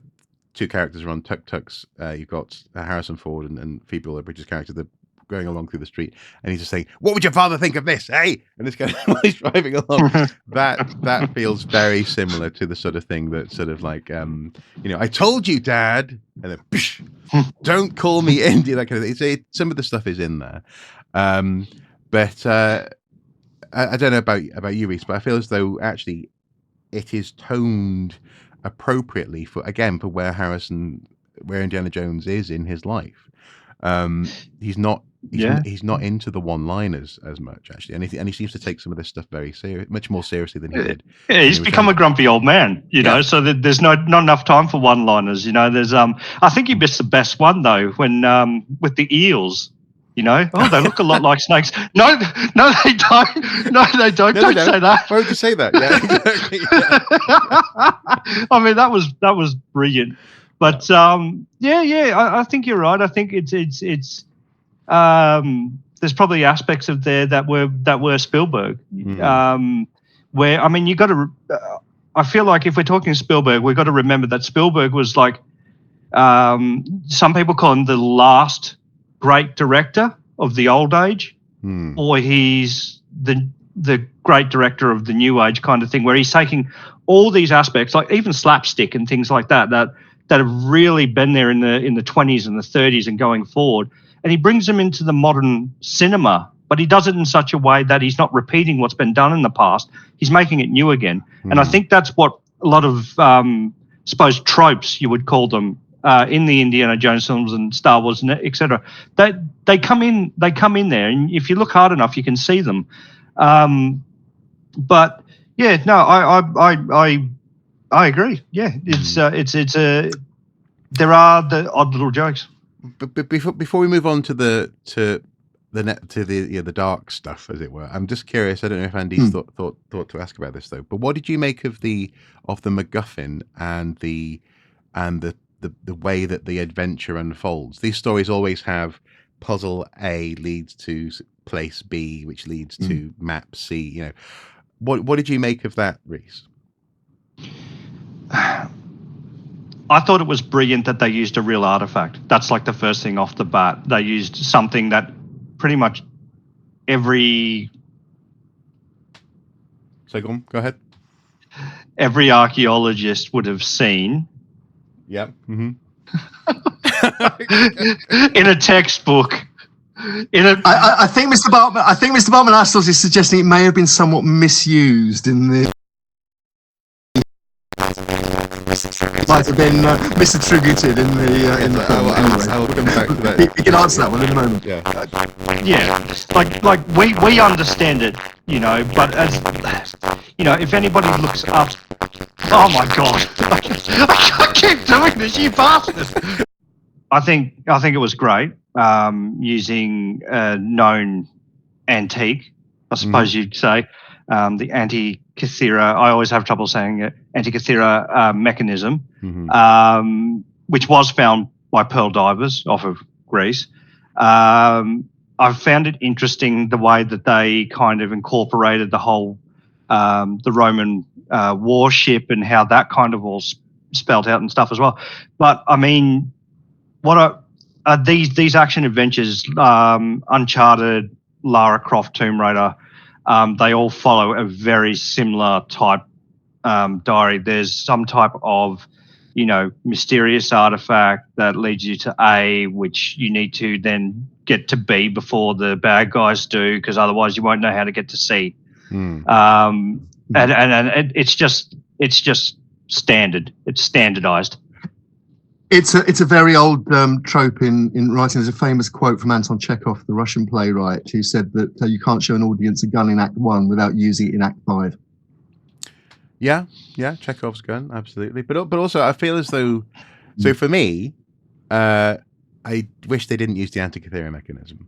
two characters are on tuk-tuks. You've got Harrison Ford and Phoebe Waller-Bridge's character. They're going along through the street, and he's just saying, "What would your father think of this, hey?" And this guy, while he's driving along, that feels very similar to the sort of thing that sort of like, I told you, Dad, and then, psh, don't call me Indy. That kind of thing. Some of the stuff is in there, but I don't know about you, Rhys, but I feel as though actually it is toned appropriately for where Indiana Jones is in his life. He's not into the one-liners as much, actually, and he seems to take some of this stuff much more seriously than he did. Yeah, he's become a grumpy old man, you know. So there's not enough time for one-liners. There's I think you missed the best one though when with the eels. They look a lot like snakes. No, they don't. No, they don't. Don't say that. Why would you say that? Yeah, exactly. Yeah. I mean, that was brilliant. But I think you're right. I think it's there's probably aspects of there that were Spielberg. Where I mean, you got to. I feel like if we're talking Spielberg, we've got to remember that Spielberg was like some people call him the last great director of the old age, or he's the great director of the new age kind of thing, where he's taking all these aspects, like even slapstick and things like that have really been there in the 20s and the 30s and going forward, and he brings them into the modern cinema, but he does it in such a way that he's not repeating what's been done in the past. He's making it new again, and I think that's what a lot of suppose tropes, you would call them, in the Indiana Jones films and Star Wars, etc. That they come in there, and if you look hard enough, you can see them. But yeah, no, I agree. Yeah, it's there are the odd little jokes. But before we move on to the dark stuff, as it were, I'm just curious. I don't know if Andy's thought to ask about this though. But what did you make of the MacGuffin and the way that the adventure unfolds? These stories always have puzzle A leads to place B, which leads to map C. What did you make of that, Rhys? I thought it was brilliant that they used a real artifact. That's like the first thing off the bat. They used something that pretty much every... So go ahead. Every archaeologist would have seen. Yep. Mm-hmm. In a textbook. I think Mr. Bartman Astles is suggesting it may have been somewhat misused in the... might have been misattributed in the film. I'll come back to that. You can answer that one in a moment. Like we understand it, but as if anybody looks up, oh my god, I keep doing this, you bastard. I think it was great, using a known antique, I suppose you'd say, the Antikythera. I always have trouble saying it. Antikythera mechanism, which was found by pearl divers off of Greece. I've found it interesting the way that they kind of incorporated the whole the Roman warship and how that kind of all spelt out and stuff as well. But I mean, what are these action adventures? Uncharted, Lara Croft, Tomb Raider. They all follow a very similar type diary. There's some type of, mysterious artifact that leads you to A, which you need to then get to B before the bad guys do, because otherwise you won't know how to get to C. And it's just standard. It's standardized. It's a very old trope in writing. There's a famous quote from Anton Chekhov, the Russian playwright, who said that you can't show an audience a gun in Act 1 without using it in Act 5. Yeah, Chekhov's gun, absolutely. But also, I feel as though, so for me, I wish they didn't use the Antikythera mechanism,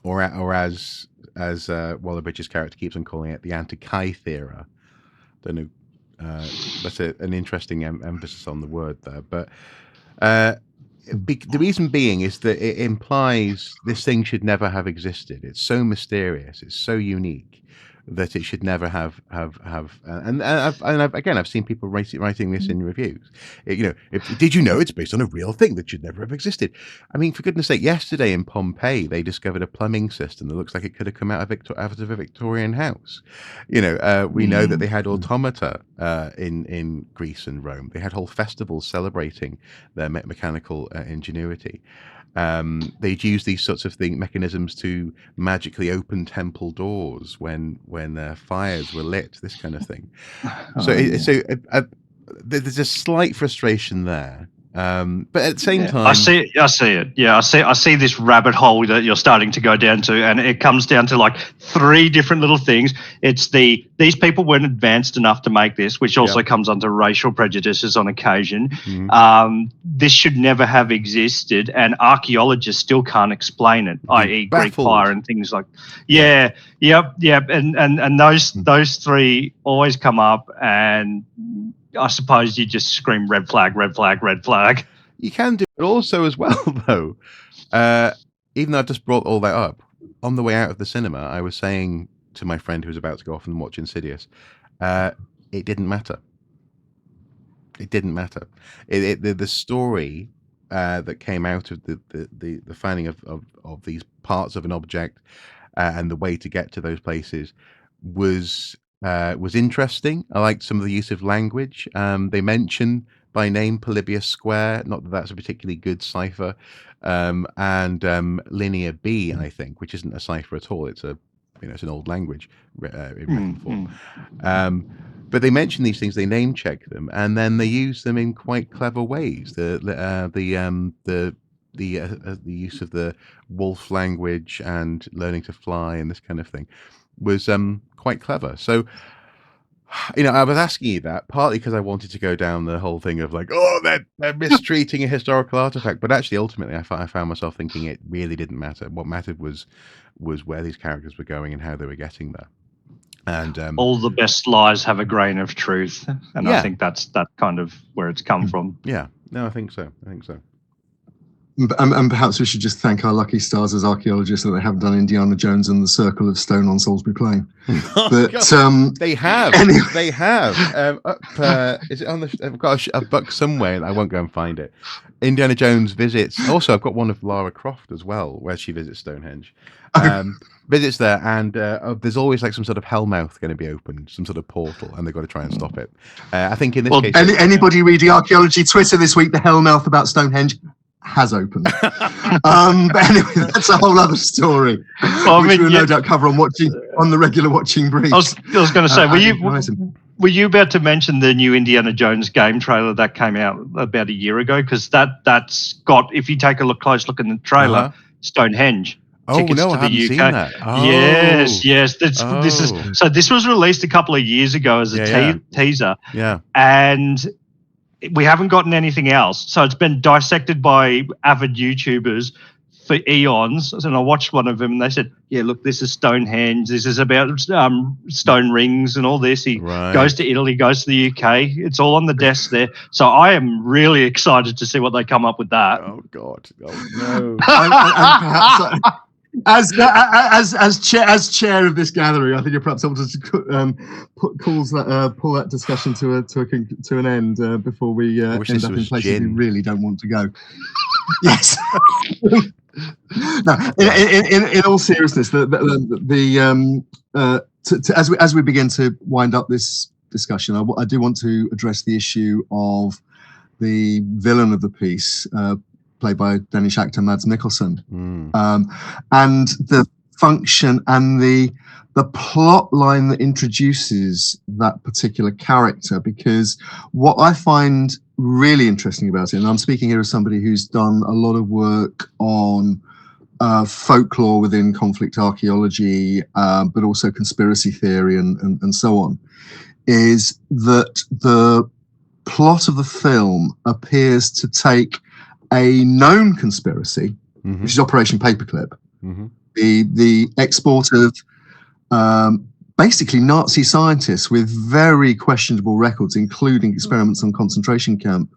or as Waller-Bridge's character keeps on calling it, the Antikythera. Don't know. That's an interesting emphasis on the word there, but. The reason being is that it implies this thing should never have existed. It's so mysterious. It's so unique. that it should never have and I've seen people writing this in reviews. Did you know it's based on a real thing that should never have existed? I mean, for goodness sake, yesterday in Pompeii they discovered a plumbing system that looks like it could have come out of a Victorian house. We know that they had automata in Greece and Rome. They had whole festivals celebrating their mechanical ingenuity. They'd use these sorts of mechanisms to magically open temple doors when fires were lit, this kind of thing. There's a slight frustration there, but at the same time, I see it. Yeah, I see this rabbit hole that you're starting to go down to, and it comes down to like three different little things. It's these people weren't advanced enough to make this, which also comes under racial prejudices on occasion. Mm-hmm. This should never have existed, and archaeologists still can't explain it, i.e. Greek fire and things like. Yep. And those three always come up, and I suppose you just scream red flag, red flag, red flag. You can do it also as well, though. Even though I've just brought all that up, on the way out of the cinema, I was saying to my friend who was about to go off and watch Insidious, it didn't matter. It didn't matter. The story that came out of the finding of these parts of an object and the way to get to those places was interesting. I liked some of the use of language. They mention by name Polybius Square, not that that's a particularly good cipher, and Linear B, I think, which isn't a cipher at all. It's it's an old language in written form. But they mention these things, they name check them, and then they use them in quite clever ways. The use of the wolf language and learning to fly and this kind of thing was quite clever. So, I was asking you that partly because I wanted to go down the whole thing of like, they're mistreating a historical artifact, but actually, ultimately, I found myself thinking it really didn't matter. What mattered was where these characters were going and how they were getting there. And all the best lies have a grain of truth, and I think that's kind of where it's come from. Yeah, no, I think so. And perhaps we should just thank our lucky stars as archaeologists that they haven't done Indiana Jones and the Circle of Stone on Salisbury Plain. But they have. Anyway. They have. Is it on the? I've got a book somewhere, and I won't go and find it. Indiana Jones visits. Also, I've got one of Lara Croft as well, where she visits Stonehenge. Visits there, and there's always like some sort of hellmouth going to be opened, some sort of portal, and they've got to try and stop it. I think in this case, anybody reading archaeology Twitter this week, the hellmouth about Stonehenge has opened. But anyway, that's a whole other story, which we'll no doubt cover on the regular watching brief. I was going to say, were you about to mention the new Indiana Jones game trailer that came out about a year ago? Because that's got, if you take a close look in the trailer, Stonehenge. Tickets to the UK. Seen that. Yes. This was released a couple of years ago as a teaser. Yeah. And we haven't gotten anything else. So it's been dissected by avid YouTubers for eons. And I watched one of them and they said, yeah, look, this is Stonehenge. This is about stone rings and all this. He goes to Italy, goes to the UK. It's all on the desk there. So I am really excited to see what they come up with that. Oh, God. Oh, no. and perhaps, as chair of this gathering, I think you're perhaps able to pull that discussion to an end before we end up in places we really don't want to go. Yes. No. In all seriousness, as we begin to wind up this discussion, I do want to address the issue of the villain of the piece. Played by Danish actor Mads Mikkelsen, and the function and the plot line that introduces that particular character. Because what I find really interesting about it, and I'm speaking here as somebody who's done a lot of work on folklore within conflict archaeology, but also conspiracy theory and so on, is that the plot of the film appears to take a known conspiracy, which is Operation Paperclip, the export of basically Nazi scientists with very questionable records, including experiments on concentration camp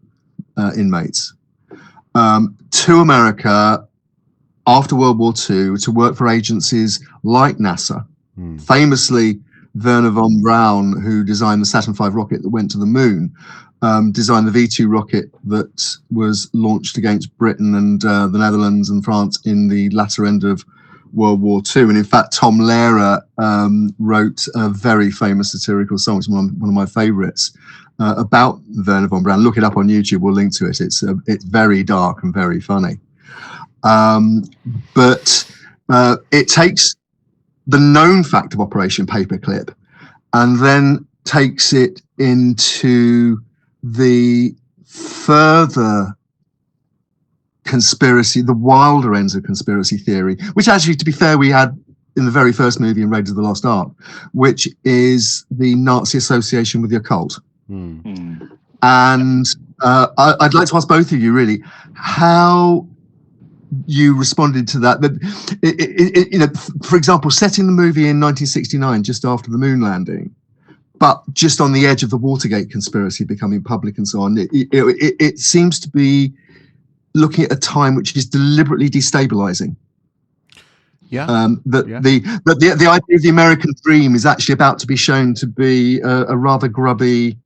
inmates, to America after World War II to work for agencies like NASA, famously Werner von Braun, who designed the Saturn V rocket that went to the moon, designed the V2 rocket that was launched against Britain and the Netherlands and France in the latter end of World War II. And in fact, Tom Lehrer wrote a very famous satirical song, it's one of my favorites, about Werner von Braun. Look it up on YouTube, we'll link to it. It's very dark and very funny. But it takes the known fact of Operation Paperclip and then takes it into the further conspiracy, the wilder ends of conspiracy theory, which actually, to be fair, we had in the very first movie in Raiders of the Lost Ark, which is the Nazi association with the occult. And I'd like to ask both of you, really, how you responded to that. For example, setting the movie in 1969, just after the moon landing, but just on the edge of the Watergate conspiracy becoming public and so on, it seems to be looking at a time which is deliberately destabilizing. The idea of the American dream is actually about to be shown to be a rather grubby,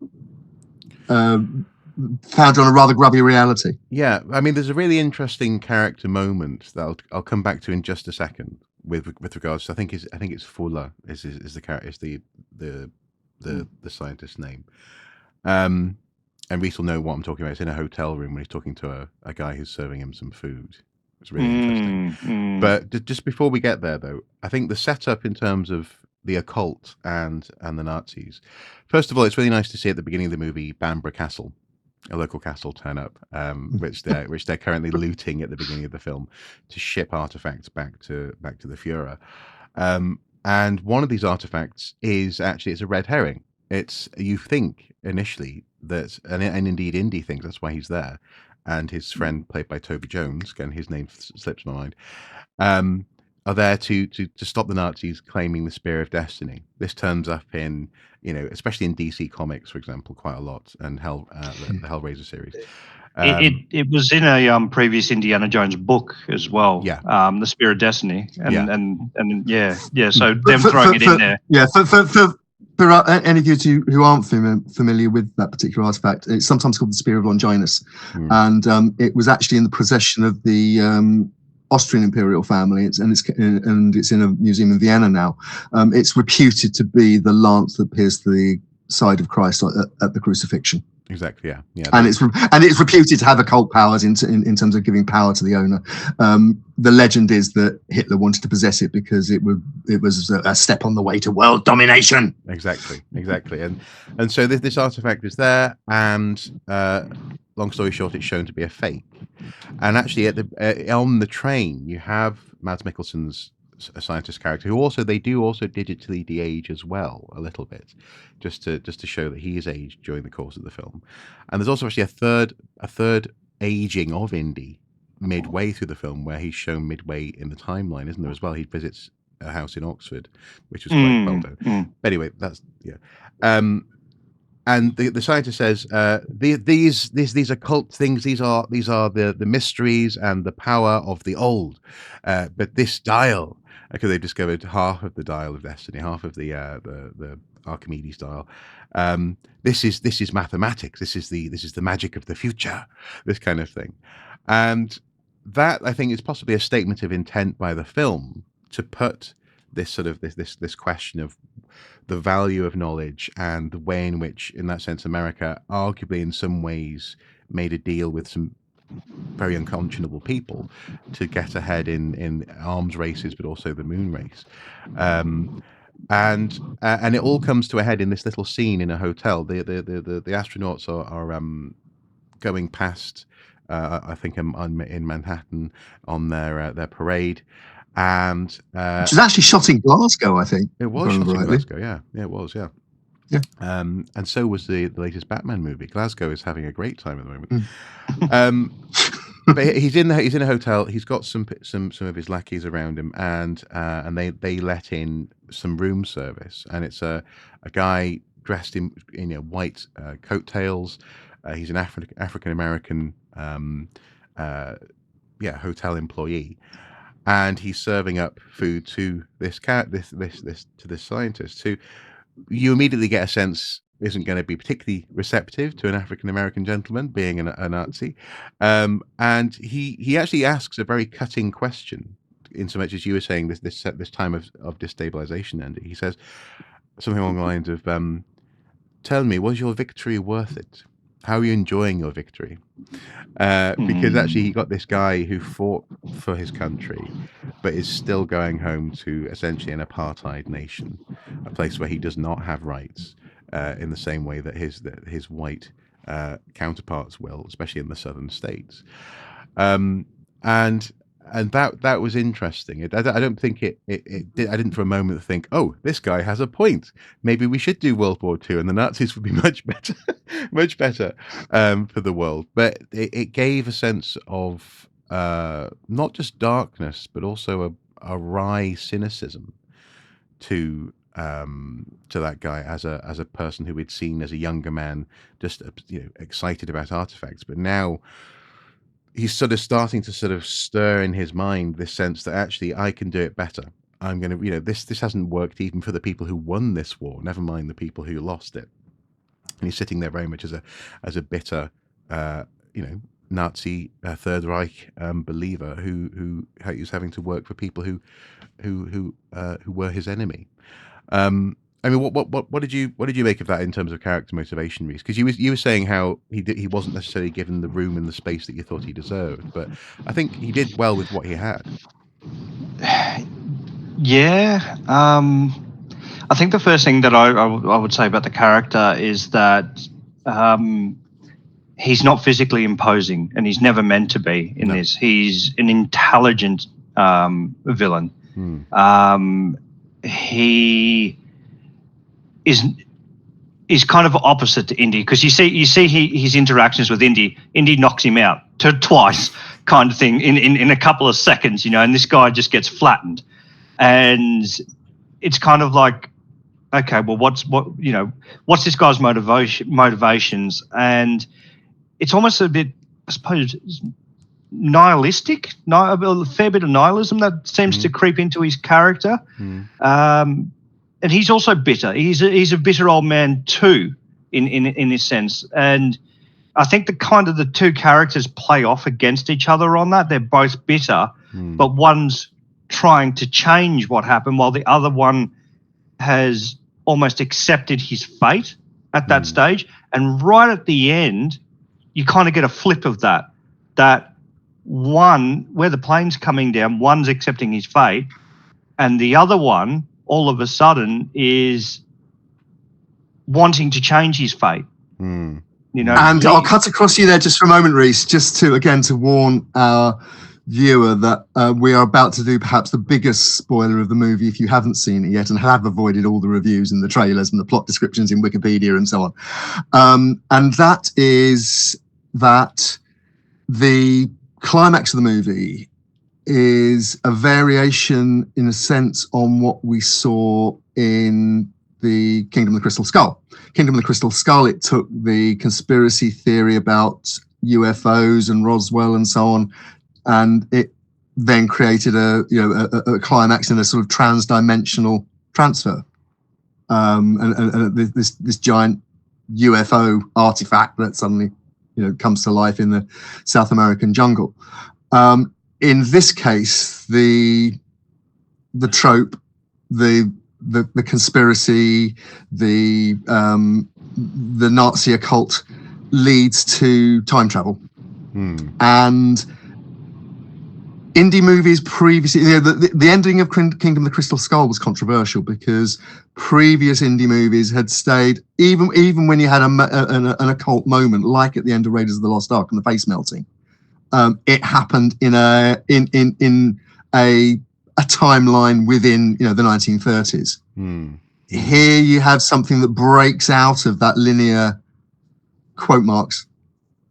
founded on a rather grubby reality. Yeah, I mean, there's a really interesting character moment that I'll come back to in just a second with regards to, I think it's Fuller is the character, is the scientist's name. And Rhys will know what I'm talking about. It's in a hotel room when he's talking to a guy who's serving him some food. It's really interesting. But just before we get there, though, I think the setup in terms of the occult and the Nazis. First of all, it's really nice to see at the beginning of the movie Bamburgh Castle, a local castle, turn up, which they're currently looting at the beginning of the film to ship artifacts back to the Führer. And one of these artifacts is actually, it's a red herring. You think initially that, and indeed Indy thinks that's why he's there, and his friend played by Toby Jones, again his name slips my mind, are there to stop the Nazis claiming the Spear of Destiny. This turns up in, especially in DC Comics, for example, quite a lot, and the Hellraiser series. It was in a previous Indiana Jones book as well. Yeah. The Spear of Destiny, and yeah. So them for, throwing it in for, there. Yeah, for any of you who aren't familiar with that particular artifact, it's sometimes called the Spear of Longinus, and it was actually in the possession of the Austrian imperial family, it's in a museum in Vienna now. It's reputed to be the lance that pierced the side of Christ at the crucifixion. Exactly. Yeah. And it's reputed to have occult powers in terms of giving power to the owner. The legend is that Hitler wanted to possess it because it was a step on the way to world domination. Exactly. And so this artifact is there, and long story short, it's shown to be a fake. And actually, on the train, you have Mads Mikkelsen's a scientist character who they do digitally de-age as well a little bit, just to show that he is aged during the course of the film. And there's also actually a third aging of Indy midway through the film, where he's shown midway in the timeline, isn't there, as well? He visits a house in Oxford, which was quite well done. But anyway, that's and the scientist says, these occult things, these are the mysteries and the power of the old. But this dial, because they've discovered half of the dial of destiny, half of the Archimedes dial. This is mathematics. This is the magic of the future. This kind of thing, and that, I think, is possibly a statement of intent by the film to put this sort of this question of the value of knowledge and the way in which, in that sense, America arguably in some ways made a deal with some very unconscionable people to get ahead in arms races, but also the moon race. And it all comes to a head in this little scene in a hotel. The astronauts are going past, I think, in Manhattan on their parade. And which was actually shot in Glasgow, I think. It was shot in Glasgow, yeah, it was, yeah. And so was the latest Batman movie. Glasgow is having a great time at the moment. But he's in a hotel. He's got some of his lackeys around him, and they let in some room service, and it's a guy dressed in white coattails. He's an African American hotel employee. And he's serving up food to this scientist, who you immediately get a sense isn't going to be particularly receptive to an African American gentleman being a Nazi, and he actually asks a very cutting question. In so much as you were saying this time of destabilization, Andy, he says something along the lines of, "Tell me, was your victory worth it? How are you enjoying your victory?" Because actually, he got this guy who fought for his country, but is still going home to essentially an apartheid nation, a place where he does not have rights in the same way that his white counterparts will, especially in the southern states. And that was interesting. I don't think it did. I didn't for a moment think, oh, this guy has a point. Maybe we should do World War II, and the Nazis would be much better, much better for the world. But it gave a sense of not just darkness, but also a wry cynicism to that guy as a person who we'd seen as a younger man, just excited about artifacts, but now he's sort of starting to sort of stir in his mind this sense that actually I can do it better. I'm going to, this hasn't worked even for the people who won this war, never mind the people who lost it. And he's sitting there very much as a bitter, Nazi Third Reich believer who is having to work for people who were his enemy. I mean, what did you make of that in terms of character motivation, Rhys? Because you were saying how he wasn't necessarily given the room and the space that you thought he deserved, but I think he did well with what he had. Yeah, I think the first thing that I would say about the character is that he's not physically imposing, and he's never meant to be in this. He's an intelligent villain. He is kind of opposite to Indy, because you see his interactions with Indy. Indy knocks him out twice, kind of thing, in a couple of seconds, and this guy just gets flattened, and it's kind of like, okay, well, what's this guy's motivations, and it's almost a bit, I suppose, nihilistic, a fair bit of nihilism that seems to creep into his character. And he's also bitter. He's a bitter old man too, in this sense. And I think the two characters play off against each other on that. They're both bitter, but one's trying to change what happened, while the other one has almost accepted his fate at that stage. And right at the end, you kind of get a flip of that one, where the plane's coming down, one's accepting his fate, and the other one all of a sudden is wanting to change his fate. And I'll cut across you there just for a moment, Rhys, just to warn our viewer that we are about to do perhaps the biggest spoiler of the movie if you haven't seen it yet and have avoided all the reviews and the trailers and the plot descriptions in Wikipedia and so on. And that is that the climax of the movie is a variation, in a sense, on what we saw in the Kingdom of the Crystal Skull. Kingdom of the Crystal Skull, it took the conspiracy theory about UFOs and Roswell and so on, and it then created a climax in a sort of trans-dimensional transfer. And this giant UFO artifact that suddenly comes to life in the South American jungle. In this case, the trope, the conspiracy, the Nazi occult leads to time travel, and indie movies previously, the ending of Kingdom of the Crystal Skull was controversial because previous indie movies had stayed, even when you had an occult moment, like at the end of Raiders of the Lost Ark and the face melting. It happened in a timeline within the 1930s. Here you have something that breaks out of that linear, quote marks,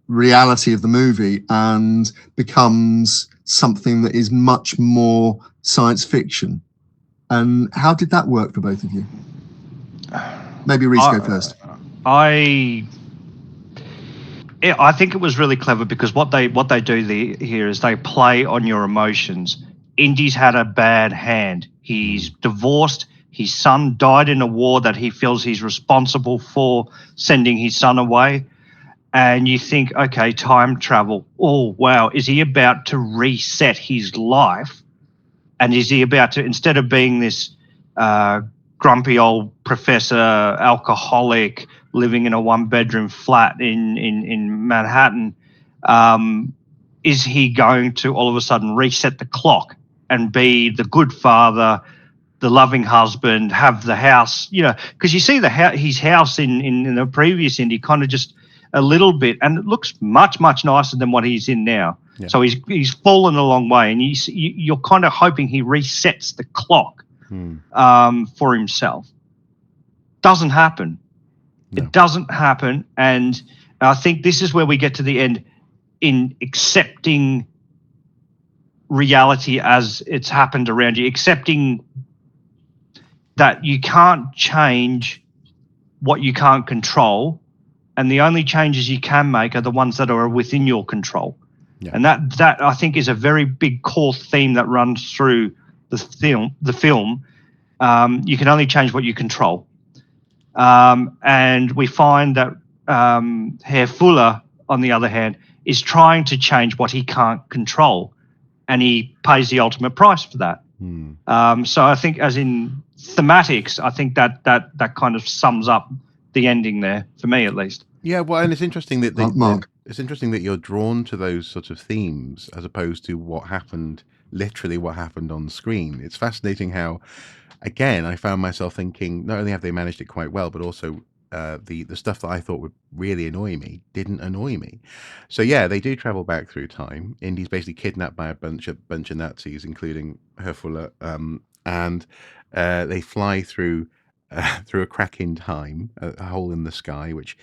reality of the movie and becomes something that is much more science fiction. And how did that work for both of you? Maybe Rhys go first. I think it was really clever because what they do here is they play on your emotions. Indy's had a bad hand. He's divorced. His son died in a war that he feels he's responsible for sending his son away. And you think, okay, time travel. Oh, wow. Is he about to reset his life? And is he about to, instead of being this grumpy old professor, alcoholic, living in a one-bedroom flat in Manhattan, is he going to all of a sudden reset the clock and be the good father, the loving husband, have the house, because you see his house in the previous Indy kind of just a little bit, and it looks much, much nicer than what he's in now. Yeah. So he's fallen a long way, and you're kind of hoping he resets the clock for himself. Doesn't happen. No. It doesn't happen, and I think this is where we get to the end in accepting reality as it's happened around you, accepting that you can't change what you can't control, and the only changes you can make are the ones that are within your control. Yeah. And that I think is a very big core theme that runs through the film. You can only change what you control. And we find that Herr Fuller, on the other hand, is trying to change what he can't control, and he pays the ultimate price for that. So I think, as in thematics, I think that kind of sums up the ending there, for me at least. Yeah, well, and it's interesting that Marc. It's interesting that you're drawn to those sort of themes as opposed to what happened on the screen. It's fascinating how, again, I found myself thinking, not only have they managed it quite well, but also the stuff that I thought would really annoy me didn't annoy me. So yeah, they do travel back through time. Indy's basically kidnapped by a bunch of Nazis, including Herr Fuller, and they fly through a crack in time, a hole in the sky, which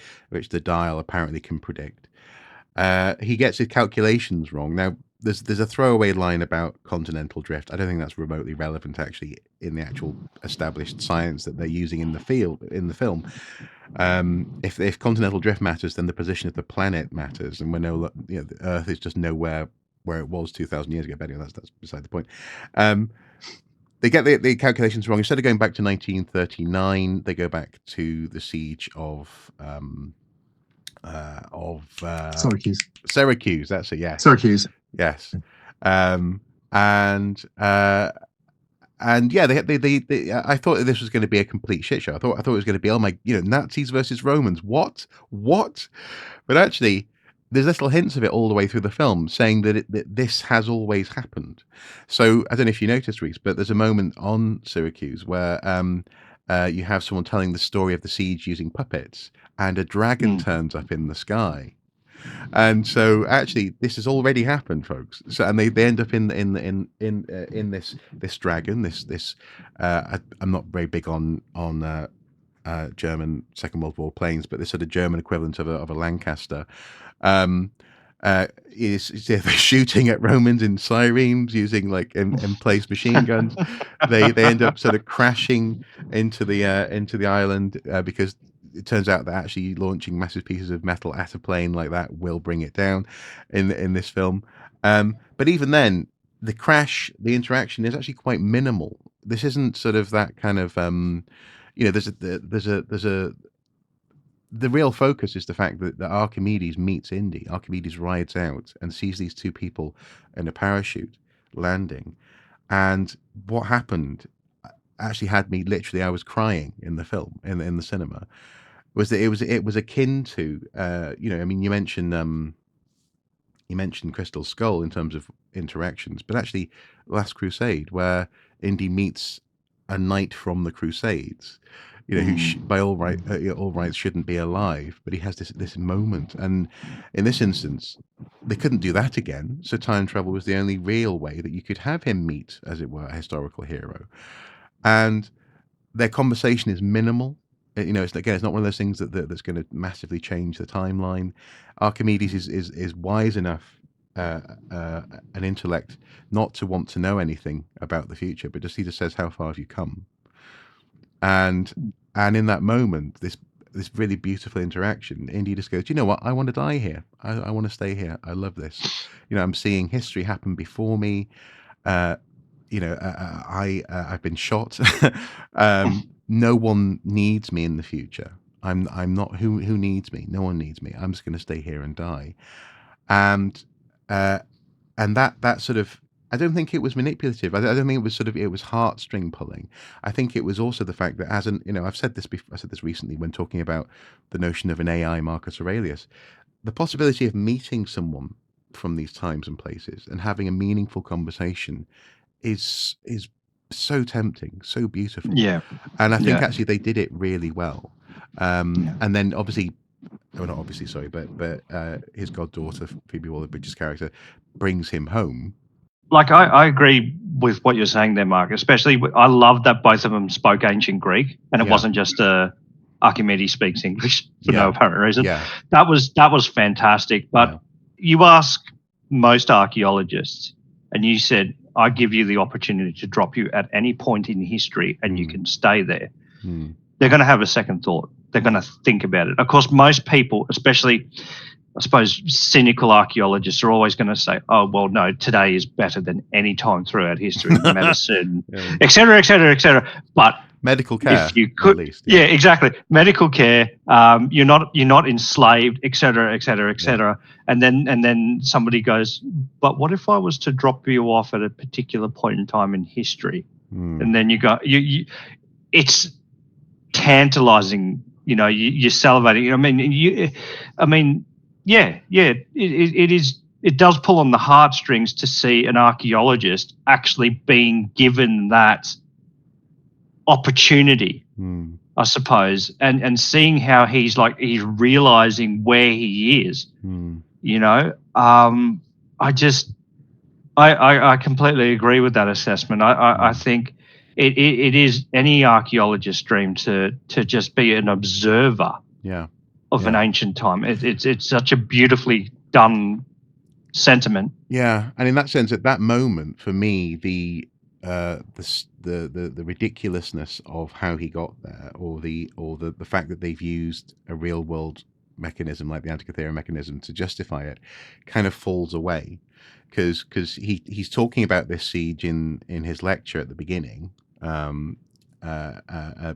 the dial apparently can predict. He gets his calculations wrong. Now, there's a throwaway line about continental drift. I don't think that's remotely relevant, actually, in the actual established science that they're using in the film. If continental drift matters, then the position of the planet matters, and the Earth is just nowhere where it was 2,000 years ago. But anyway, that's beside the point. They get the calculations wrong. Instead of going back to 1939, they go back to the siege of Syracuse. That's it. Yes. Syracuse. Yes. And yeah, they I thought this was going to be a complete shit show. I thought it was going to be, Nazis versus Romans. What? But actually, there's little hints of it all the way through the film, saying that this has always happened. So I don't know if you noticed, Rhys, but there's a moment on Syracuse where you have someone telling the story of the siege using puppets, and a dragon turns up in the sky. And so actually this has already happened, folks. So, and they end up in this dragon, I'm not very big on German Second World War planes, but this sort of German equivalent of a Lancaster. Is they're shooting at Romans in sirenes using in-place machine guns. They end up sort of crashing into the island because it turns out that actually launching massive pieces of metal at a plane like that will bring it down in this film. But even then, the interaction is actually quite minimal. This isn't sort of that kind of the real focus is the fact that Archimedes meets Indy. Archimedes rides out and sees these two people in a parachute landing, and what happened actually had me literally. I was crying in the film in the cinema. Was that it was akin to you mentioned Crystal Skull in terms of interactions, but actually Last Crusade, where Indy meets a knight from the Crusades, who by all rights shouldn't be alive, but he has this moment, and in this instance, they couldn't do that again. So time travel was the only real way that you could have him meet, as it were, a historical hero, and their conversation is minimal. It's not one of those things that's going to massively change the timeline. Archimedes is wise enough, an intellect, not to want to know anything about the future, but he just says, "How far have you come?" And in that moment, this really beautiful interaction, Indy just goes, "You know what? I want to die here. I want to stay here. I love this. I'm seeing history happen before me. I've been shot. No one needs me in the future. I'm not who needs me. No one needs me. I'm just going to stay here and die. And uh, and that sort of, I don't think it was manipulative. I don't think it was it was heartstring pulling. I think it was also the fact that I've said this before, I said this recently when talking about the notion of an AI Marcus Aurelius, the possibility of meeting someone from these times and places and having a meaningful conversation is so tempting, so beautiful. Yeah. And I think Yeah. actually they did it really well. And then obviously, well, not obviously, sorry, but his goddaughter, Phoebe Waller-Bridge's character, brings him home. Like, I agree with what you're saying there, Mark. Especially, I love that both of them spoke ancient Greek, and it wasn't just Archimedes speaks English for no apparent reason. Yeah. That was fantastic. But you ask most archaeologists, and you said, "I give you the opportunity to drop you at any point in history, and you can stay there." They're going to have a second thought. They're going to think about it. Of course, most people, especially, I suppose, cynical archaeologists, are always going to say, "Oh, well, no, today is better than any time throughout history, medicine, et cetera, et cetera, et cetera." But medical care, if you could, at least, yeah, exactly, medical care. You're not enslaved, et cetera, et cetera, et cetera. And then somebody goes, "But what if I was to drop you off at a particular point in time in history?" And then you go, it's tantalizing. You're salivating. It is. It does pull on the heartstrings to see an archaeologist actually being given that opportunity, I suppose, and seeing how he's realizing where he is. I completely agree with that assessment. I think it is any archaeologist's dream to just be an observer of an ancient time. It's such a beautifully done sentiment. Yeah, and in that sense, at that moment, for me, the ridiculousness of how he got there, or the fact that they've used a real world mechanism like the Antikythera mechanism to justify it, kind of falls away, because he's talking about this siege in his lecture at the beginning,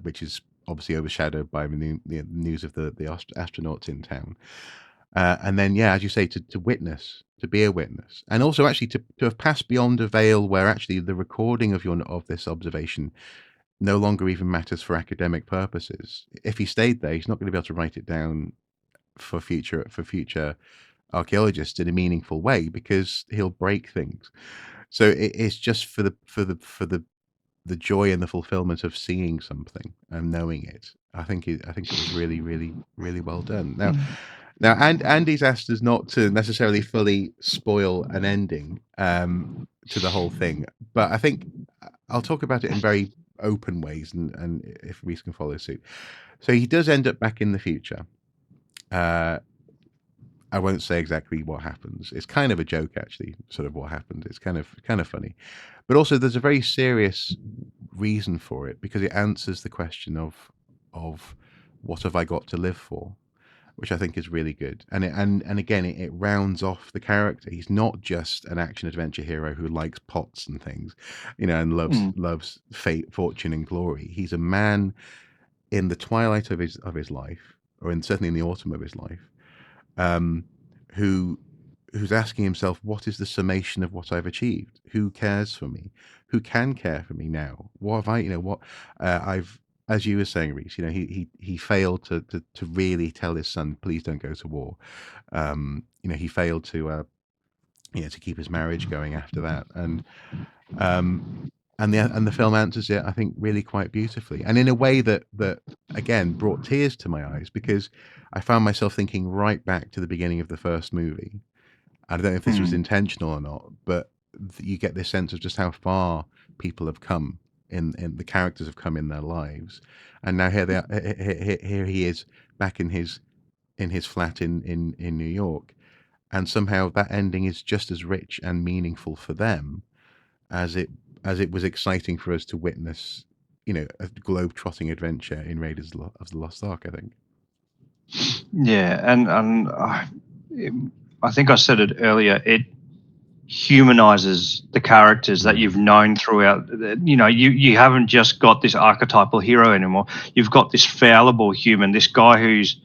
which is obviously overshadowed by the news of the astronauts in town. And then, as you say, to witness, to be a witness, and also actually to have passed beyond a veil where actually the recording of this observation no longer even matters for academic purposes. If he stayed there, he's not going to be able to write it down for future archaeologists in a meaningful way, because he'll break things. So it's just for the joy and the fulfillment of seeing something and knowing it. I think it was really, really, really well done. Now, Andy's asked us not to necessarily fully spoil an ending to the whole thing, but I think I'll talk about it in very open ways, and if Rhys can follow suit. So he does end up back in the future. I won't say exactly what happens. It's kind of a joke, actually, sort of what happened. It's kind of funny. But also there's a very serious reason for it, because it answers the question of what have I got to live for, which I think is really good. And again, it rounds off the character. He's not just an action adventure hero who likes pots and things, and loves fate, fortune, and glory. He's a man in the twilight of his life, or certainly in the autumn of his life, who's asking himself, what is the summation of what I've achieved? Who cares for me? Who can care for me now? What have I, as you were saying, Rhys, he failed to really tell his son, please don't go to war. He failed to keep his marriage going after that. And the film answers it, I think, really quite beautifully, and in a way that again brought tears to my eyes, because I found myself thinking right back to the beginning of the first movie. I don't know if this was intentional or not, but you get this sense of just how far people have come in the characters have come in their lives, and now here they are. Here he is back in his flat in New York, and somehow that ending is just as rich and meaningful for them as it was exciting for us to witness, a globe-trotting adventure in Raiders of the Lost Ark, I think. Yeah, and I think I said it earlier. humanizes the characters that you've known throughout. You know, you haven't just got this archetypal hero anymore. You've got this fallible human, this guy who's,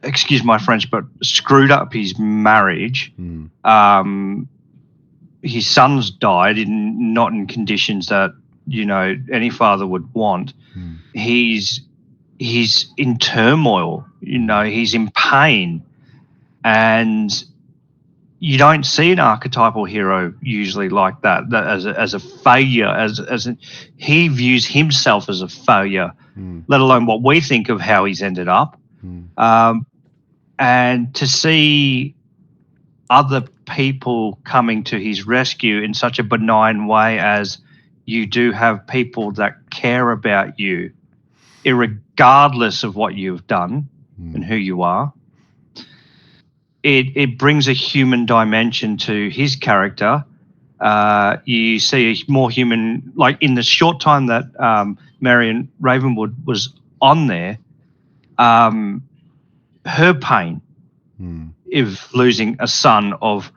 excuse my French, but screwed up his marriage. His son's died not in conditions that, you know, any father would want. He's in turmoil, you know, he's in pain, and you don't see an archetypal hero usually like that as a failure, he views himself as a failure, let alone what we think of how he's ended up. And to see other people coming to his rescue in such a benign way, as you do have people that care about you irregardless of what you've done and who you are, it brings a human dimension to his character. You see a more human, like in the short time that Marion Ravenwood was on there, her pain of losing a son, of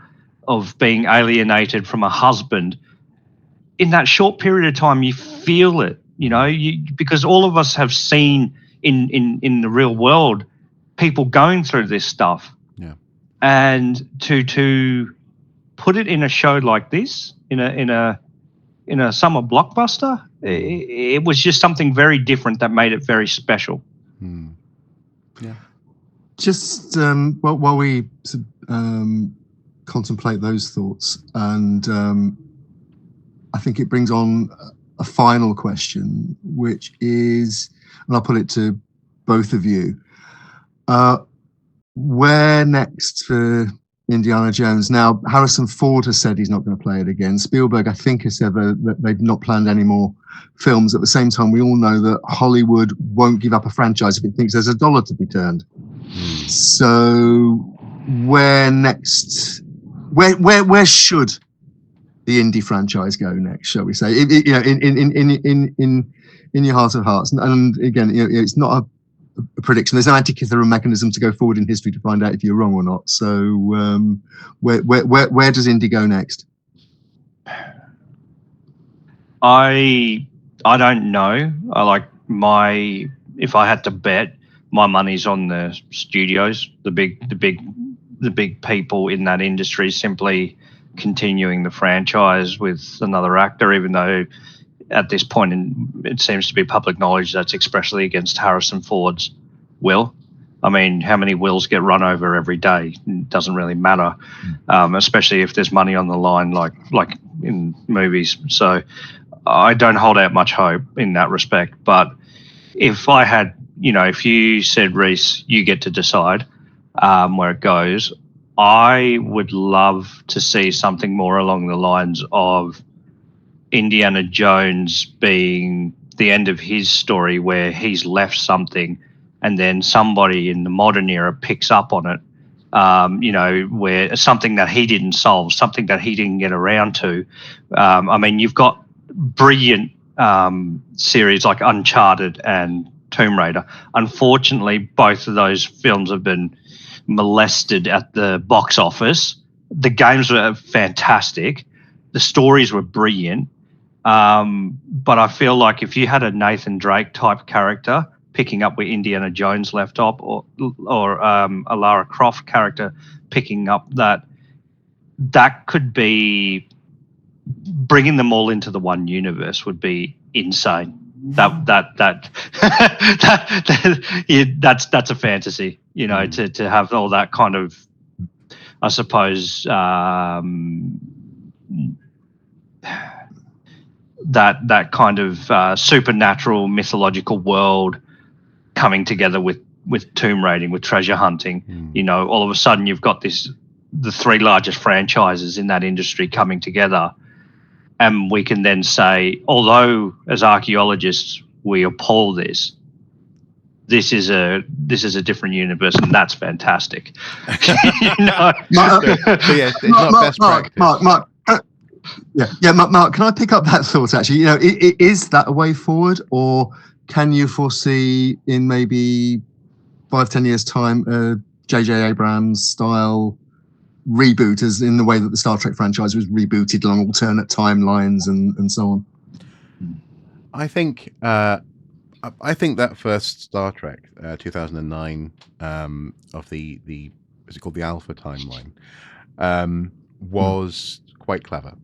being alienated from a husband, in that short period of time, you feel it, you know, because all of us have seen in the real world people going through this stuff. Yeah. And to put it in a show like this, in a summer blockbuster, it was just something very different that made it very special. Yeah. Just while we contemplate those thoughts, and I think it brings on a final question, which is, and I'll put it to both of you, where next for Indiana Jones? Now, Harrison Ford has said he's not going to play it again. Spielberg, I think, has said that they've not planned any more films. At the same time, we all know that Hollywood won't give up a franchise if it thinks there's a dollar to be turned. So where next? Where should the Indy franchise go next? Shall we say? You know, in your heart of hearts. And again, you know, it's not a prediction. There's no Antikythera mechanism to go forward in history to find out if you're wrong or not. So where does Indy go next? I don't know. If I had to bet, my money's on the studios, the big people in that industry, simply continuing the franchise with another actor, even though at this point it seems to be public knowledge that's expressly against Harrison Ford's will. I mean, how many wills get run over every day? It doesn't really matter, especially if there's money on the line, like in movies. So I don't hold out much hope in that respect. But if I had, you know, if you said, Rhys, you get to decide where it goes, I would love to see something more along the lines of Indiana Jones being the end of his story, where he's left something and then somebody in the modern era picks up on it, you know, where something that he didn't solve, something that he didn't get around to. I mean, you've got brilliant series like Uncharted and Tomb Raider. Unfortunately, both of those films have been molested at the box office. The games were fantastic. The stories were brilliant. But I feel like if you had a Nathan Drake type character picking up where Indiana Jones left off, or a Lara Croft character picking up that could be, bringing them all into the one universe would be insane. That's a fantasy, you know, to have all that kind of, I suppose, that kind of supernatural mythological world coming together with tomb raiding, with treasure hunting. You know, all of a sudden you've got the three largest franchises in that industry coming together. And we can then say, although as archaeologists we appall this is a different universe, and that's fantastic. You know? Marc, it's not best practice. Marc, Marc, can I pick up that thought? Actually, you know, is that a way forward, or can you foresee in maybe 5-10 years' time, J.J. Abrams style reboot, as in the way that the Star Trek franchise was rebooted along alternate timelines and so on? I think that first Star Trek, 2009, of the is it called the Alpha timeline, was quite clever,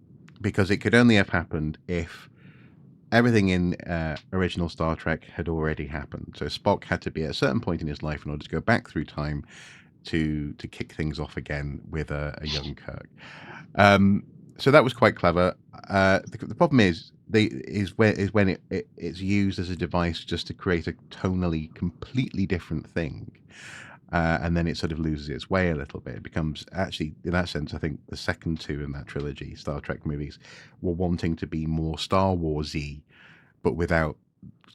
because it could only have happened if everything in original Star Trek had already happened. So Spock had to be at a certain point in his life in order to go back through time to kick things off again with a young Kirk. So that was quite clever. The problem is when it's used as a device just to create a tonally completely different thing, and then it sort of loses its way a little bit. It becomes, actually, in that sense, I think the second two in that trilogy, Star Trek movies, were wanting to be more Star Wars-y, but without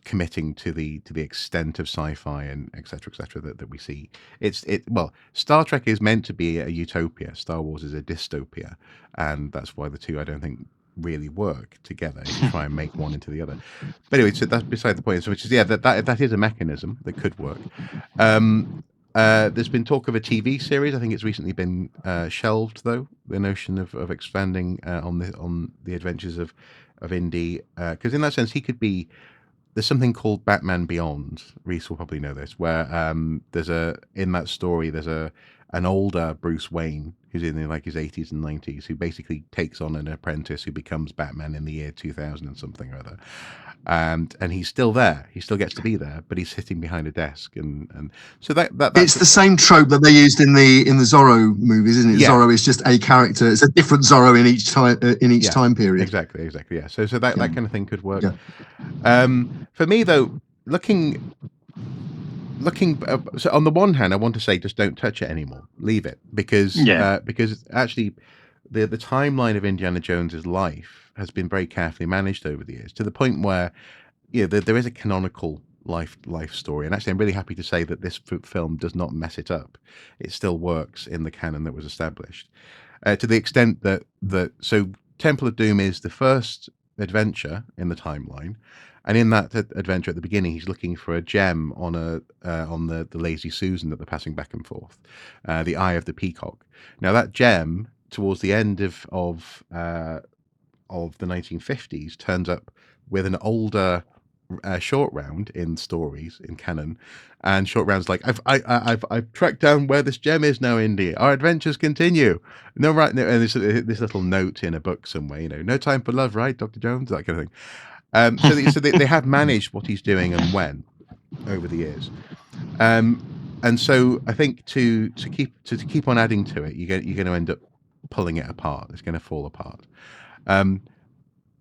committing to the extent of sci-fi and et cetera, that we see. Well, Star Trek is meant to be a utopia. Star Wars is a dystopia, and that's why the two, I don't think, really work together if you try and make one into the other. But anyway, so that's beside the point. So, which is, yeah, that is a mechanism that could work. There's been talk of a TV series. I think it's recently been shelved, though. The notion of expanding on the adventures of Indy, because in that sense he could be. There's something called Batman Beyond. Rhys will probably know this, where in that story there's an older Bruce Wayne who's in like his 80s and 90s, who basically takes on an apprentice who becomes Batman in the year 2000 and something or other. And he's still there. He still gets to be there, but he's sitting behind a desk, and so that's it's the same trope that they used in the Zorro movies, isn't it? Yeah. Zorro is just a character. It's a different Zorro in each time period. Exactly. Yeah. So that kind of thing could work. Yeah. For me, though, looking. So on the one hand, I want to say just don't touch it anymore. Leave it, because actually, the timeline of Indiana Jones's life has been very carefully managed over the years, to the point where there is a canonical life story. And actually, I'm really happy to say that this film does not mess it up. It still works in the canon that was established, to the extent that so Temple of Doom is the first adventure in the timeline. And in that adventure at the beginning, he's looking for a gem on the Lazy Susan that they're passing back and forth, the Eye of the Peacock. Now that gem, towards the end of the 1950s, turns up with an older Short Round in stories in canon, and Short Round's like, I've tracked down where this gem is now, Indy. Our adventures continue. No, right? No, and this little note in a book somewhere, no time for love, right, Dr. Jones, that kind of thing. So they have managed what he's doing and when over the years, and so I think to keep on adding to it, you're going to end up pulling it apart. It's going to fall apart.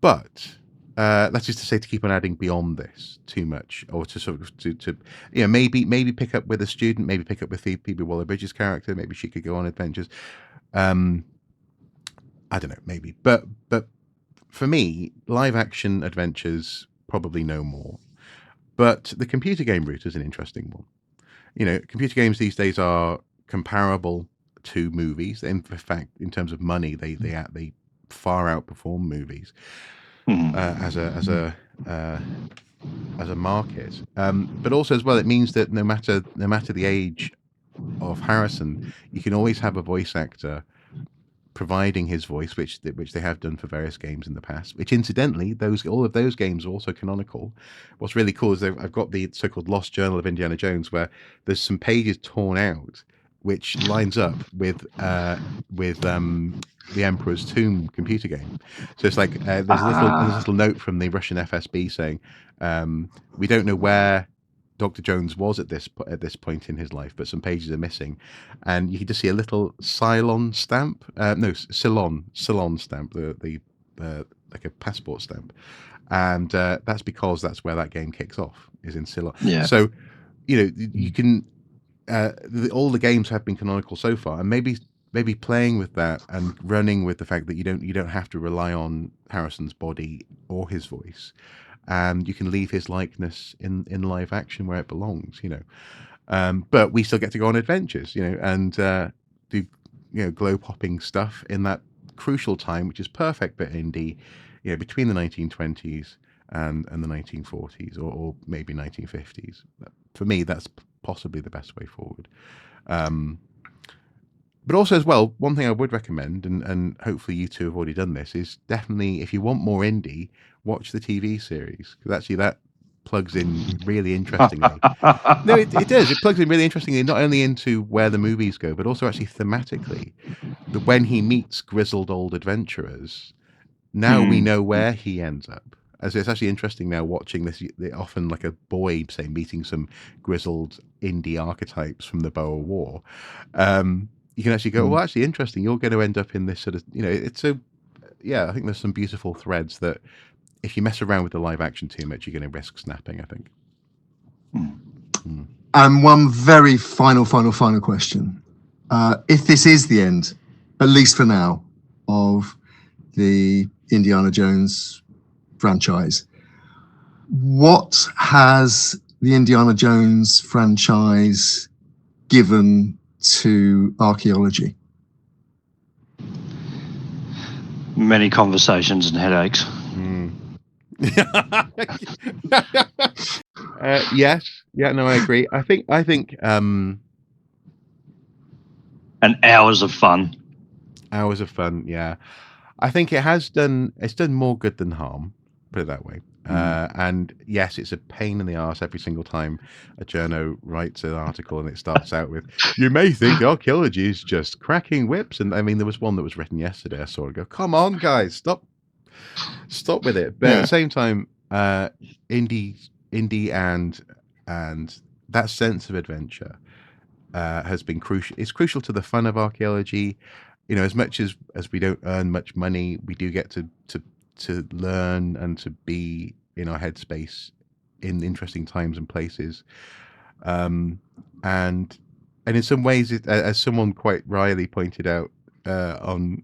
But that's just to say, to keep on adding beyond this too much, or to sort of to maybe pick up with a student, maybe pick up with Phoebe Waller-Bridge's character. Maybe she could go on adventures. I don't know, maybe, but. For me, live action adventures, probably no more. But the computer game route is an interesting one. Computer games these days are comparable to movies. In fact, in terms of money, they far outperform movies as a market. But also as well, it means that no matter the age of Harrison, you can always have a voice actor providing his voice, which they have done for various games in the past, which incidentally, all of those games are also canonical. What's really cool is I've got the so-called Lost Journal of Indiana Jones, where there's some pages torn out, which lines up with the Emperor's Tomb computer game. So it's like there's a little note from the Russian FSB saying, we don't know where Dr. Jones was at this point in his life, but some pages are missing, and you can just see a little Ceylon stamp. Ceylon stamp, the like a passport stamp, and that's because that's where that game kicks off, is in Ceylon. Yeah. So you can all the games have been canonical so far, and maybe playing with that and running with the fact that you don't have to rely on Harrison's body or his voice. And you can leave his likeness in live action where it belongs, but we still get to go on adventures, and do glow popping stuff in that crucial time, which is perfect for Indy, between the 1920s and the 1940s, or maybe 1950s. For me, that's possibly the best way forward. But also as well, one thing I would recommend, and hopefully you two have already done this, is definitely, if you want more Indy, watch the TV series, because actually that plugs in really interestingly. No, it does. It plugs in really interestingly, not only into where the movies go, but also actually thematically. That when he meets grizzled old adventurers, now we know where he ends up. As it's actually interesting now watching this, often like a boy, say, meeting some grizzled Indy archetypes from the Boer War. You can actually go, well, actually interesting. You're going to end up in this sort of, it's a, I think there's some beautiful threads that if you mess around with the live action too much, you're going to risk snapping, I think. And one very final question. If this is the end, at least for now, of the Indiana Jones franchise, what has the Indiana Jones franchise given to archaeology? Many conversations and headaches. Yes. Yeah, no, I agree. I think and hours of fun. Hours of fun, yeah. I think it's done more good than harm, put it that way. And yes, it's a pain in the arse every single time a journo writes an article and it starts out with, you may think archaeology is just cracking whips. And I mean, there was one that was written yesterday. I saw it go, come on, guys, stop with it. But at the same time, Indy and that sense of adventure has been crucial. It's crucial to the fun of archaeology. As much as we don't earn much money, we do get to learn and to be in our headspace in interesting times and places. And in some ways, as someone quite wryly pointed out on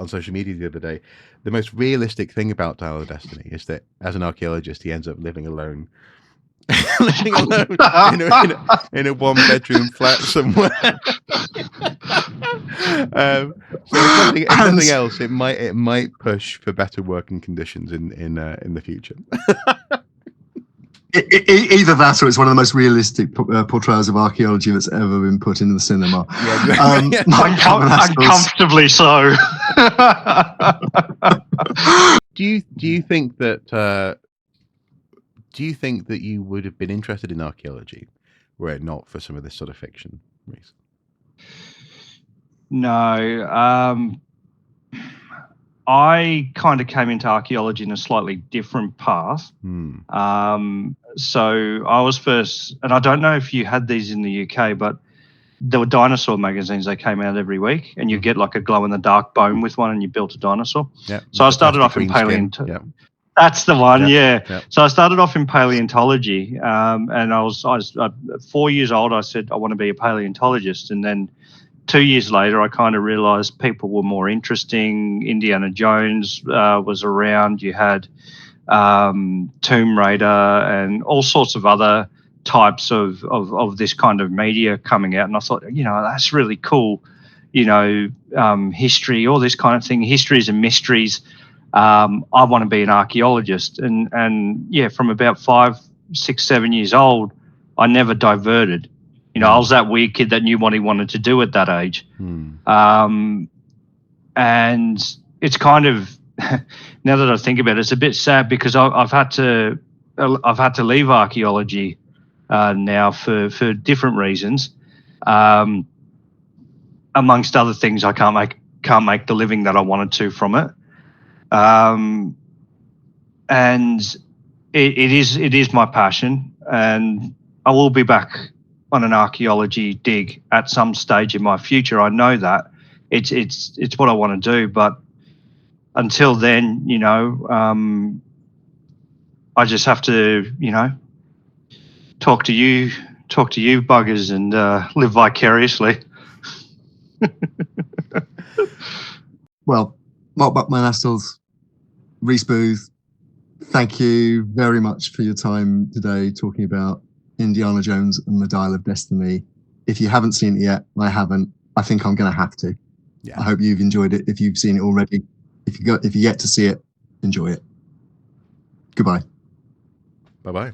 social media the other day, the most realistic thing about Dial of Destiny is that as an archaeologist, he ends up living alone. Living alone in a one-bedroom flat somewhere. So if nothing else, it might push for better working conditions in the future. Either that, or it's one of the most realistic portrayals of archaeology that's ever been put into the cinema. Uncomfortably so. Do you think that? Do you think that you would have been interested in archaeology were it not for some of this sort of fiction, Rhys? No. I kind of came into archaeology in a slightly different path. So I was first, and I don't know if you had these in the UK, but there were dinosaur magazines. They came out every week, and you get like a glow-in-the-dark bone with one, and you built a dinosaur. Yeah. So I started off in paleontology. Yeah. That's the one, yeah. Yeah. So I started off in paleontology, and I was 4 years old. I said I want to be a paleontologist, and then 2 years later, I kind of realized people were more interesting. Indiana Jones was around. You had Tomb Raider and all sorts of other types of this kind of media coming out, and I thought, that's really cool. History, all this kind of thing, histories and mysteries. I want to be an archaeologist, and yeah, from about 5, 6, 7 years old, I never diverted. I was that weird kid that knew what he wanted to do at that age. And it's kind of, now that I think about it, it's a bit sad because I've had to leave archaeology now for different reasons. Amongst other things, I can't make the living that I wanted to from it. And it is my passion, and I will be back on an archaeology dig at some stage in my future. I know that it's what I want to do, but until then, I just have to, talk to you buggers and live vicariously. Well, Marc Brockman, Rhys Booth, thank you very much for your time today talking about Indiana Jones and the Dial of Destiny. If you haven't seen it yet, I haven't. I think I'm going to have to. Yeah. I hope you've enjoyed it. If you've seen it already, if you yet to see it, enjoy it. Goodbye. Bye-bye.